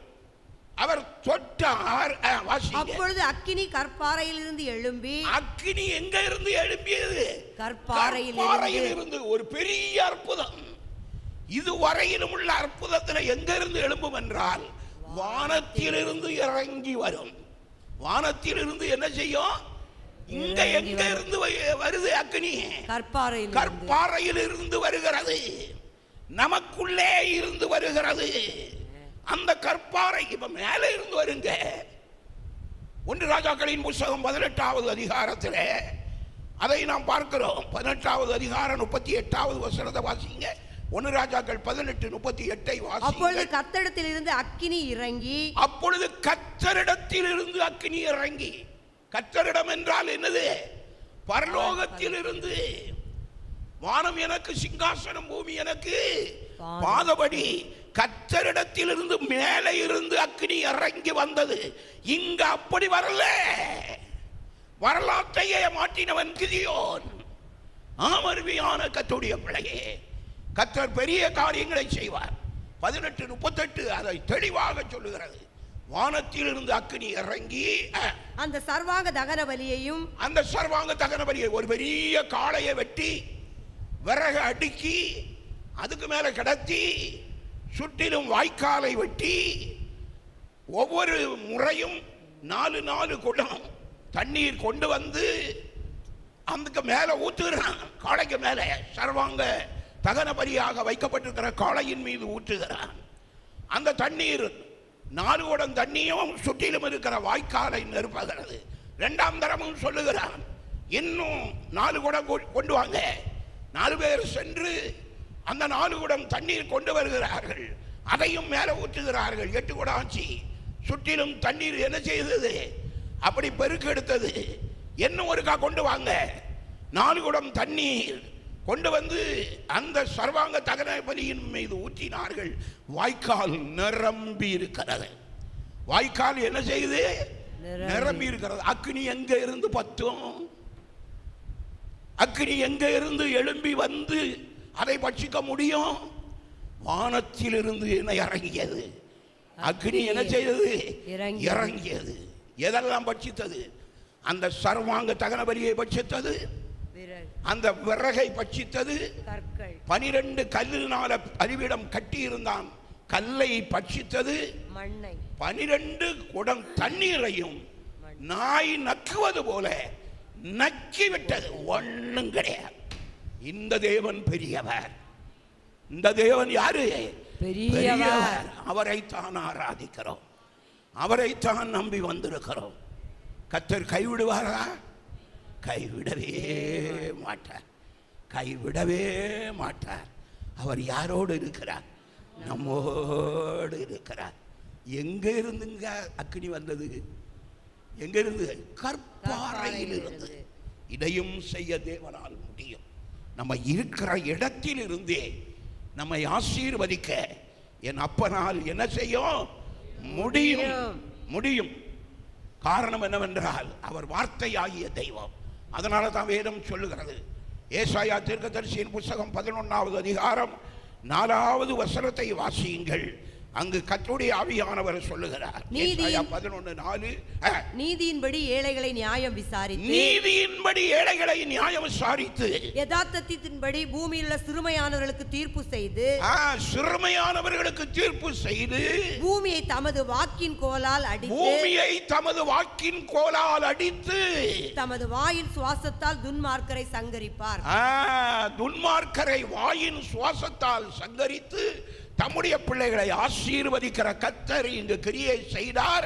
அவர் தொட்டார். அப்பொழுது அக்கினி கற்பாறையில் இருந்து எழும்பி. அக்கினி எங்க இருந்து எழும்பியது? கற்பாறையில் இருந்து. ஒரு பெரிய அற்புதம். இதுவரையிலும் உள்ள அற்புதத்தில் எங்க இருந்து எழும்பும் என்றால் வானத்திலிருந்து இறங்கி வரும். வானத்திலிருந்து என்ன செய்யும்? இங்க எங்க இருந்து வருது? அக்னி கற்பாறையில் இருந்து வருகிறது, நமக்குள்ளே இருந்து வருகிறது. அந்த கற்பாறை இப்ப மேலே இருந்து வருங்க. 1 ராஜாக்களின் புத்தகம் 18வது அதிகாரத்தில் அதை நாம் பார்க்கிறோம். 18வது அதிகாரம் 38வது வசனத்தை வாசிங்க. 1 ராஜாக்கள் 18:38 வாசிங்க. அப்பொழுது கர்த்தரிடத்தில் இருந்து அக்கினி இறங்கி. அப்பொழுது கர்த்தரிடத்தில் இருந்து அக்கினி இறங்கி. கர்த்தரிடம் என்றால் என்னது? பரலோகத்தில் இருந்து. வானம் எனக்கு சிங்காசனம், பூமி எனக்கு பாதபடி. கர்த்தரிடத்தில் இருந்து மேலே இருந்து அக்கினி இறங்கி வந்தது. இங்க அப்படி வரல. வரலாற்றையே மாற்றினவன் கிதியோன். ஆமர்வியான கர்த்தருடைய பிள்ளையே, கர்த்தர் பெரிய காரியங்களை செய்வார். 18:38 அதை தெளிவாக சொல்லுகிறது. வானத்தில் இருந்து அக்கினி இறங்கி அந்த சர்வாங்க தகன பலியையும், அந்த சர்வாங்க தகன பலியை ஒரு பெரிய காளையை வெட்டி விறகு அடுக்கி அதுக்கு மேல கிடத்தி சுற்றிலும் வாய்க்காலை வெட்டி ஒவ்வொரு முறையும் 4 குடம் தண்ணீர் கொண்டு வந்து அதுக்கு மேல ஊற்றுகிறான். காளைக்கு மேல சர்வாங்க தகன பலியாக வைக்கப்பட்டிருக்கிற காளையின் மீது ஊற்றுகிறான். அந்த தண்ணீர் 4 குடம் தண்ணியும் சுற்றிலும் இருக்கிற வாய்க்காலை நிரப்புகிறது. 2ஆம் தரமும் சொல்லுகிறான், இன்னும் 4 குடம் கொண்டு வாங்க. 4 பேர் சென்று அந்த 4 குடம் தண்ணீர் கொண்டு வருகிறார்கள். அதையும் மேல ஊற்றுகிறார்கள். 8 குடம் ஆச்சு. சுற்றிலும் தண்ணீர் என்ன செய்தது? அப்படி பெருக்கெடுத்தது. இன்னும் ஒருக்கா கொண்டு வாங்க. 4 குடம் தண்ணீர் கொண்டு வந்து அந்த சர்வாங்க தகன பலியின் மீது ஊற்றினார்கள். வாய்க்கால் நிரம்பி இருக்கிறது. வாய்க்கால் என்ன செய்யுது? நிரம்பி இருக்கிறது. அக்னி எங்க இருந்து பத்தும்? அக்னி எங்க இருந்து எழும்பி வந்து அதை பட்சிக்க முடியும்? வானத்தில் இருந்து என்ன இறங்கியது? அக்னி என்ன செய்தது? இறங்கியது. எதெல்லாம் பட்சித்தது? அந்த சர்வாங்க தகன பலியை பட்சித்தது, அந்த விறகை பட்சித்தது. 12 கல்லினால பலிபீடம் கட்டி இருந்தான். கல்லை பட்சித்தது மண்ணை, 12 குடம் தண்ணீரையும் நாய் நக்குவது போல நக்கி விட்டது. ஒண்ணும் கிடையாது. இந்த தேவன் பெரியவர். இந்த தேவன் யாரு? பெரியவர். அவரைத்தான் ஆராதிக்கிறோம், அவரைத்தான் நம்பி வந்திருக்கிறோம். கர்த்தர் கைவிடுவாரா? கைவிடவே மாட்டார், கைவிடவே மாட்டார். அவர் யாரோடு இருக்கிறார்? நம்மோடு இருக்கிறார். எங்க இருந்துங்க அக்கினி வந்தது? எங்க இருந்து? கற்பாறையில் இருந்து. இதையும் செய்ய தேவனால் முடியும். நம்ம இருக்கிற இடத்தில் இருந்தே நம்மை ஆசீர்வதிக்க என் அப்பனால் என்ன செய்யும்? முடியும், முடியும். காரணம் என்னவென்றால் அவர் வார்த்தையாகிய தெய்வம். அதனால தான் வேதம் சொல்லுகிறது. ஏசாயா தீர்க்கதரிசியின் புத்தகம் 11வது அதிகாரம் 4வது வசனத்தை வாசியுங்கள். அங்கு கர்த்தருடைய ஆவியானவர் சொல்லுகிறார். ஏசாயா 11:4, நீதியின்படி ஏழைகளை நியாயம் விசாரித்து, நீதியின்படி ஏழைகளை நியாயம் விசாரித்து, யதார்த்தத்தின்படி பூமியில் உள்ள சிறுமையானவர்களுக்கு தீர்ப்பு செய்து, சிறுமையானவர்களுக்கு தீர்ப்பு செய்து, பூமியை தமது வாக்கின் கோலால் அடித்து, பூமியை தமது வாக்கின் கோலால் அடித்து, தமது வாயின் சுவாசத்தால் துன்மார்க்கரை சங்கரிப்பார். துன்மார்க்கரை வாயின் சுவாசத்தால் சங்கரித்து தம்முடைய பிள்ளைகளை ஆசீர்வதிக்கிற கர்த்தர் இங்கு கிரியை செய்தார்.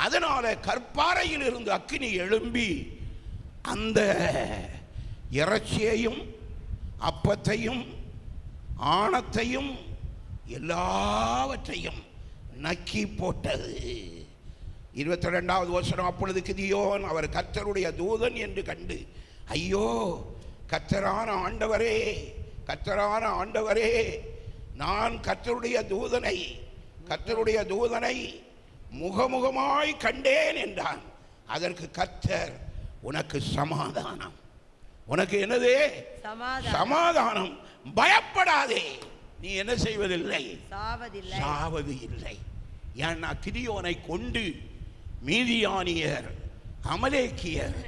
அதனால கற்பாறையில் இருந்து அக்கினி எழும்பி அந்த இறைச்சியையும் அப்பத்தையும் ஆணத்தையும் எல்லாவற்றையும் நக்கி போட்டது. 22வது வசனம், அப்பொழுது கிதியோன் அவர் கர்த்தருடைய தூதன் என்று கண்டு, ஐயோ கர்த்தரான ஆண்டவரே, கர்த்தரான ஆண்டவரே, நான் கர்த்தருடைய தூதனை முகமுகமாய் கண்டேன் என்றான். அதற்கு கர்த்தர், உனக்கு சமாதானம். உனக்கு என்னது? சமாதானம். பயப்படாதே, நீ என்ன செய்வதில்லை? சாவது இல்லை. ஏன்னா கிதியோனை கொண்டு மீதியானியர், அமலேக்கியர்,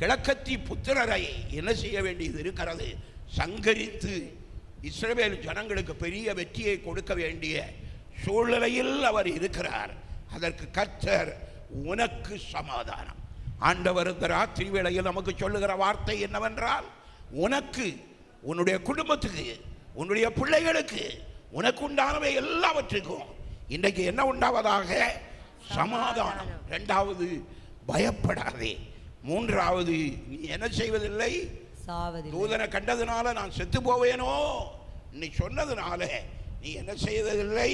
கிழக்கத்தி புத்திரரை என்ன செய்ய வேண்டியது இருக்கிறது? சங்கரித்து இஸ்ரவேல் ஜனங்களுக்கு பெரிய வெற்றியை கொடுக்க வேண்டிய சூழ்நிலையில் அவர் இருக்கிறார். அதற்கு கர்த்தர், உனக்கு சமாதானம். ஆண்டவர் இந்த ராத்திரி வேளையில் நமக்கு சொல்லுகிற வார்த்தை என்னவென்றால், உனக்கு, உன்னுடைய குடும்பத்துக்கு, உன்னுடைய பிள்ளைகளுக்கு, உனக்கு உண்டானவை எல்லாவற்றுக்கும் இன்றைக்கு என்ன உண்டாவதாக? சமாதானம். 2வது, பயப்படாதே. 3வது, நீ என்ன செய்வதில்லை? தூதனை கண்டதுனால நான் செத்து போவேனோ, நீ சொன்னதுனால நீ என்ன செய்வதில்லை?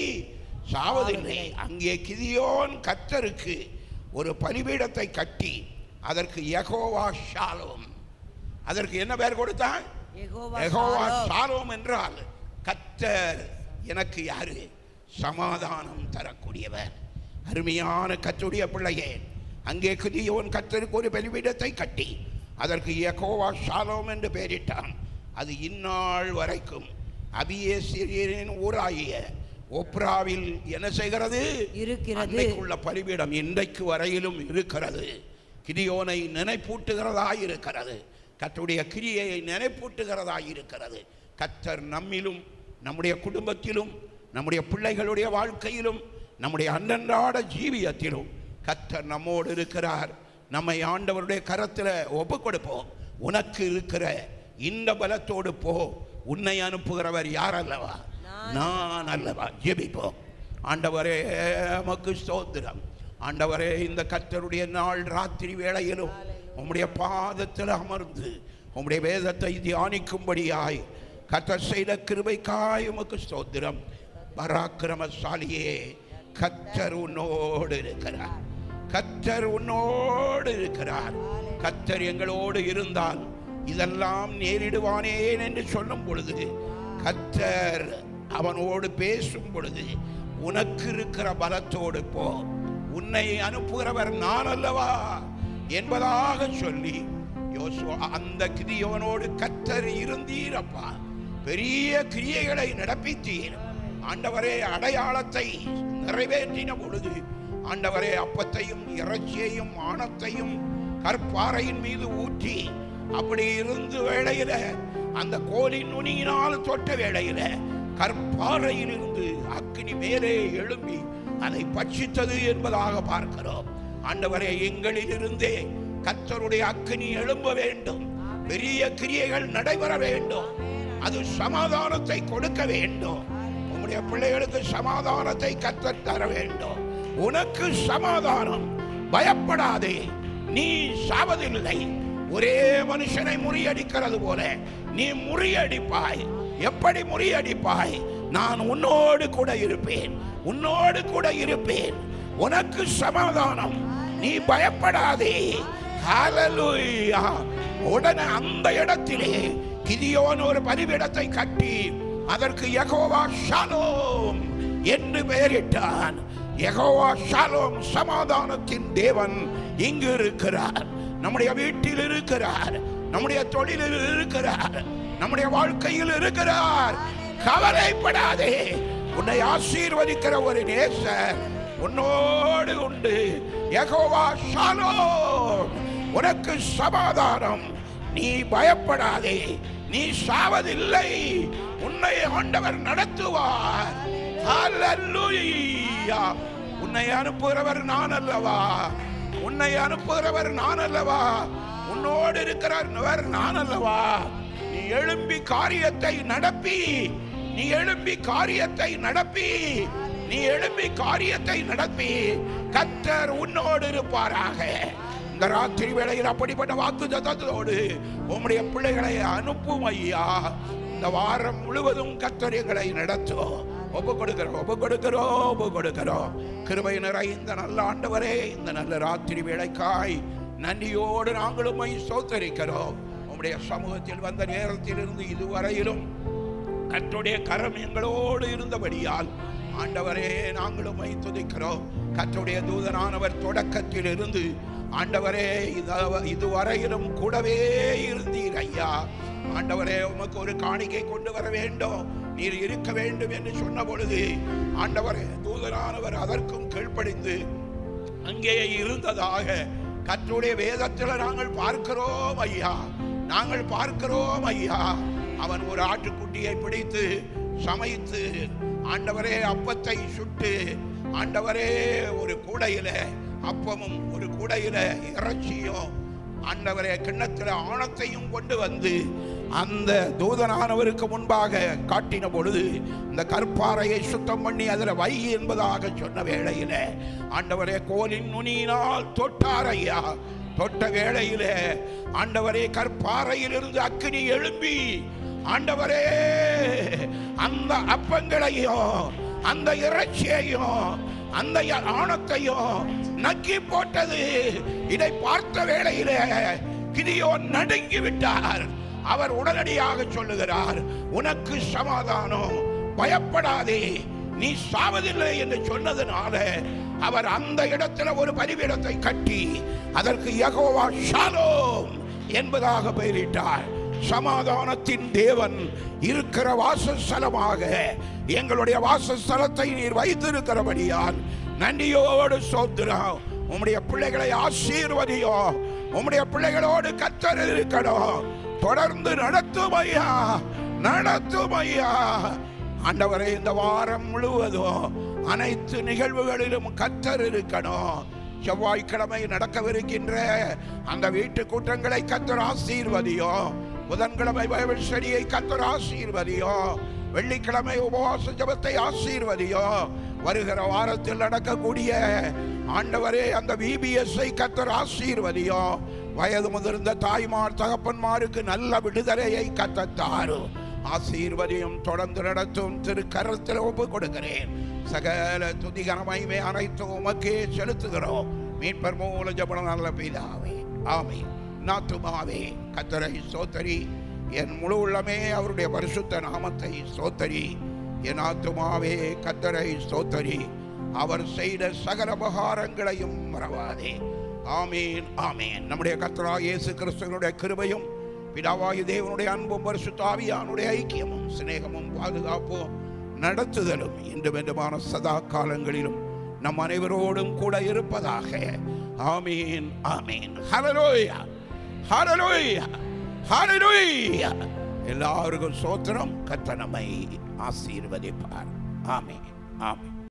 சாவதில்லை. அங்கே கிதியோன் கர்த்தருக்கு ஒரு பலிபீடத்தை கட்டி அதற்கு யெகோவா ஷாலோம், அதற்கு என்ன பெயர் கொடுத்தான்? யெகோவா ஷாலோம் என்றால் கர்த்தர் எனக்கு யாரு? சமாதானம் தரக்கூடியவர். அருமையான கர்த்தருடைய பிள்ளையே, அங்கே கிதியோன் கர்த்தருக்கு ஒரு பலிபீடத்தை கட்டி அதற்கு யெகோவா ஷாலோம் என்று பெயரிட்டான். அது இந்நாள் வரைக்கும் அபியேசிரியரின் ஊராகிய ஒப்ராவில் என்ன செய்கிறது? அன்றைக்குள்ள பலிபீடம் இன்றைக்கு வரையிலும் இருக்கிறது. கிதியோனை நினைப்பூட்டுகிறதாய் இருக்கிறது. கர்த்தருடைய கிரியை நினைப்பூட்டுகிறதாய் இருக்கிறது. கர்த்தர் நம்மிலும், நம்முடைய குடும்பத்திலும், நம்முடைய பிள்ளைகளுடைய வாழ்க்கையிலும், நம்முடைய அன்றாட ஜீவியத்திலும் கர்த்தர் நம்மோடு இருக்கிறார். நம்மை ஆண்டவருடைய கரத்தில் ஒப்பு கொடுப்போம். உனக்கு இருக்கிற இந்த பலத்தோடு போ. உன்னை அனுப்புகிறவர் யார் அல்லவா? நான் அல்லவா? ஜெபிப்போம். ஆண்டவரே, உமக்கு ஸ்தோத்திரம். ஆண்டவரே, இந்த கர்த்தருடைய நாள் ராத்திரி வேளையிலும் உம்முடைய பாதத்தில் அமர்ந்து உம்முடைய வேதத்தை தியானிக்கும்படியாய் கர்த்தர் செய்த கிருபைக்காய் உமக்கு ஸ்தோத்திரம். பராக்கிரமசாலியே, கர்த்தர் உன்னோடு இருக்கிறார். கர்த்தர் உன்னோடு இருக்கிறார். கர்த்தர் எங்களோடு இருந்தால் இதெல்லாம் நேரிடுவானேன் என்று சொல்லும் பொழுது, கர்த்தர் அவனோடு பேசும் பொழுது, உனக்கு இருக்கிற பலத்தோடு போ, உன்னை அனுப்புகிறவர் நான் அல்லவா என்பதாக சொல்லி யோசுவா அந்த கிதியோனோடு கர்த்தர் இருந்தீரப்பா. பெரிய கிரியைகளை நடப்பித்தீர் ஆண்டவரே. அடையாளத்தை நிறைவேற்றின பொழுது ஆண்டவரே, அப்பத்தையும் இறைச்சியையும் ஆணத்தையும் கற்பாறையின் மீது ஊற்றி அப்படி இருந்து வேளையில அந்த கோலின் நுனியினால் தொட்ட வேளையில கற்பாறையிலிருந்து அக்கினி மேலே எழும்பி அதை பட்சித்தது என்பதாக பார்க்கிறோம். ஆண்டவரே, எங்களிலிருந்தே கர்த்தருடைய அக்கினி எழும்ப வேண்டும். பெரிய கிரியைகள் நடைபெற வேண்டும். அது சமாதானத்தை கொடுக்க வேண்டும். உம்முடைய பிள்ளைகளுக்கு சமாதானத்தை கர்த்தர் தர வேண்டும். உனக்கு சமாதானம். பயப்படாதே, நீ சாவதில்லை. ஒரே மனுஷனை முறியடிக்கிறது போல நீ முறியடிப்பாய். எப்படி முறியடிப்பாய்? நான் உன்னோடு கூட இருப்பேன், உன்னோடு கூட இருப்பேன். உனக்கு சமாதானம். நீ பயப்படாதே. ஹல்லேலூயா. உடனே அந்த இடத்திலே கிதியோன் ஒரு பலிபீடத்தை கட்டி அதற்கு யெகோவா ஷாலோம் என்று பெயரிட்டான். யெகோவா ஷாலோம், சமாதானத்தின் தேவன் இங்கு இருக்கிறார். நம்முடைய வீட்டில் இருக்கிறார், நம்முடைய தொழிலில் இருக்கிறார், நம்முடைய வாழ்க்கையில் இருக்கிறார். கவலைப்படாதே. உன்னை ஆசீர்வதிக்கிற ஒரு நேசர் உன்னோடு உண்டு. யெகோவா ஷாலோம், உனக்கு சமாதானம். நீ பயப்படாதே, நீ சாவதில்லை. உன்னை ஆண்டவர் நடத்துவார். ஹல்லேலூயா. உன்னை அனுப்புகிறவர் நான் அல்லவா? உன்னை அனுப்புகிறவர் நான் அல்லவா? உன்னோடு இருக்கிறவர் நான் அல்லவா? நீ எழும்பி காரியத்தை நடப்பி, நீ எழும்பி காரியத்தை நடப்பி, நீ எழும்பி காரியத்தை நடப்பி. கர்த்தர் உன்னோடு இருப்பாராக. இந்த ராத்திரி வேளையில் அப்படிப்பட்ட வாக்குத்தத்தத்தோடு உம்முடைய பிள்ளைகளை அனுப்பும் ஐயா. இந்த வாரம் முழுவதும் கர்த்தர் எங்களை நடத்தும். ஒப்பு கொடுக்கிறோம். கிருபை நிறைந்த நல்ல ஆண்டவரே, இந்த நல்ல ராத்திரி வேளைக்காய் நன்றியோடு நாங்களும் ஸ்தோத்திரிக்கிறோம். உம்முடைய சமூகத்தில் வந்த நேரத்தில் இருந்து இதுவரையிலும் கர்த்தருடைய கரம் எங்களோடு இருந்தபடியால் ஆண்டவரே நாங்களும் துதிக்கிறோம். கர்த்தருடைய தூதனானவர் தொடக்கத்தில் இருந்து ஆண்டவரே இதுவரையிலும் கூடவே இருந்தீர் ஐயா. ஆண்டவரே, உமக்கு ஒரு காணிக்கை கொண்டு வர வேண்டும், நீர் இருக்க வேண்டும் என்று சொன்ன பொழுது ஆண்டவரே தூதனானவர் அதற்கும் கீழ்ப்படிந்து அங்கே இருந்ததாக கர்த்தருடைய வேதத்தில் நாங்கள் பார்க்கிறோம் ஐயா. நாங்கள் பார்க்கிறோம் ஐயா. அவன் ஒரு ஆட்டுக்குட்டியை பிடித்து சமைத்து ஆண்டவரே அப்பத்தை சுட்டு ஆண்டவரே ஒரு கூடையில அப்பமும் ஒரு கூடையில இறைச்சியும் ஆண்டவரே கிண்ணத்தில் ஆணத்தையும் கொண்டு வந்து அந்த தூதனானவருக்கு முன்பாக காட்டின பொழுது இந்த கற்பாறையை சுத்தம் பண்ணி அதில் வை என்பதாக சொன்ன வேளையில ஆண்டவரே கோலின் நுனியினால் தொட்டார் ஐயா. தொட்ட வேளையில ஆண்டவரே கற்பாறையிலிருந்து அக்கினி எழும்பி ஆண்டவரே அந்த அப்பங்களையும் அந்த இறைச்சியையும் அந்த ஆணத்தையும் நக்கி போட்டது. இதை பார்த்த வேளையிலே கிதியோன் நடுங்கி விட்டார். அவர் உடனடியாக சொல்லுகிறார், உனக்கு சமாதானம், பயப்படாதே, நீ சாவதில்லை என்று சொன்னதுனால அவர் அந்த இடத்துல ஒரு பலிபீடத்தை கட்டி அதற்கு யெகோவா ஷாலோம் என்பதாக பெயரிட்டார். சமாதானத்தின் தேவன் இருக்கிற வாசஸ்தலமாக எங்களுடைய வாசஸ்தலத்தை நீர் வைத்திருக்கிறபடியால் நன்றியோடு ஸ்தோத்திரம். உம்முடைய பிள்ளைகளை ஆசீர்வதியோ. உம்முடைய பிள்ளைகளோடு கர்த்தர் இருக்கணும். தொடர்ந்து நடத்தும் ஐயா, நடத்தும் ஐயா. ஆண்டவரே, இந்த வாரம் முழுவதும் அனைத்து நிகழ்வுகளிலும் கர்த்தர் இருக்கணும். செவ்வாய்க்கிழமை நடக்கவிருக்கின்ற அந்த வீட்டு கூட்டங்களை கர்த்தர் ஆசீர்வதியோ. புதன்கிழமை பைபிள் ஸ்டடியை கர்த்தர் ஆசீர்வதியோ. வெள்ளிக்கிழமை உபவாச ஜெபத்தை ஆசீர்வதியோ. வருகிற வாரத்தில் நடக்கக்கூடிய ஆண்டவரே அந்த VBS-ஐ கர்த்தர் ஆசீர்வதியோ. வயது முதிர்ந்த தாய்மார் தகப்பன்மாருக்கு நல்ல விடுதலையை கர்த்தர் தாரும். ஆசீர்வதியும் தொடர்ந்து நடத்தும் திருக்கரத்தில் ஒப்பு கொடுக்கிறேன். சகல துதிகரமைமை அனைத்தும் உமக்கே செலுத்துகிறோம். மீட்பர் மூல ஜெபம் நல்ல பிதாவே, ஆமென். நாத்துமாவே கர்த்தரை ஸ்தோத்தரி, என் முழு உள்ளமே அவருடைய பரிசுத்த நாமத்தை ஸ்தோத்தரி. என் ஆத்துமாவே கர்த்தரை ஸ்தோத்தரி, அவர் செய்த சகல உபகாரங்களையும் மறவாதே. ஆமீன், ஆமீன். நம்முடைய கர்த்தராகிய இயேசு கிறிஸ்துவினுடைய கிருபையும் பிதாவாகிய தேவனுடைய அன்பும் பரிசுத்த ஆவியானுடைய ஐக்கியமும் சிநேகமும் பாதுகாப்பும் நடத்துதலும் இன்றும் என்றுமான சதா காலங்களிலும் நம் அனைவரோடும் கூட இருப்பதாக. ஆமீன், ஆமீன். ஹல்லேலூயா, ஹல்லேலூயா, ஹல்லேலூயா. எல்லாருக்கும் சோத்திரம். கர்த்தர் நம்மை ஆசீர்வதிப்பார். ஆமென், ஆமென்.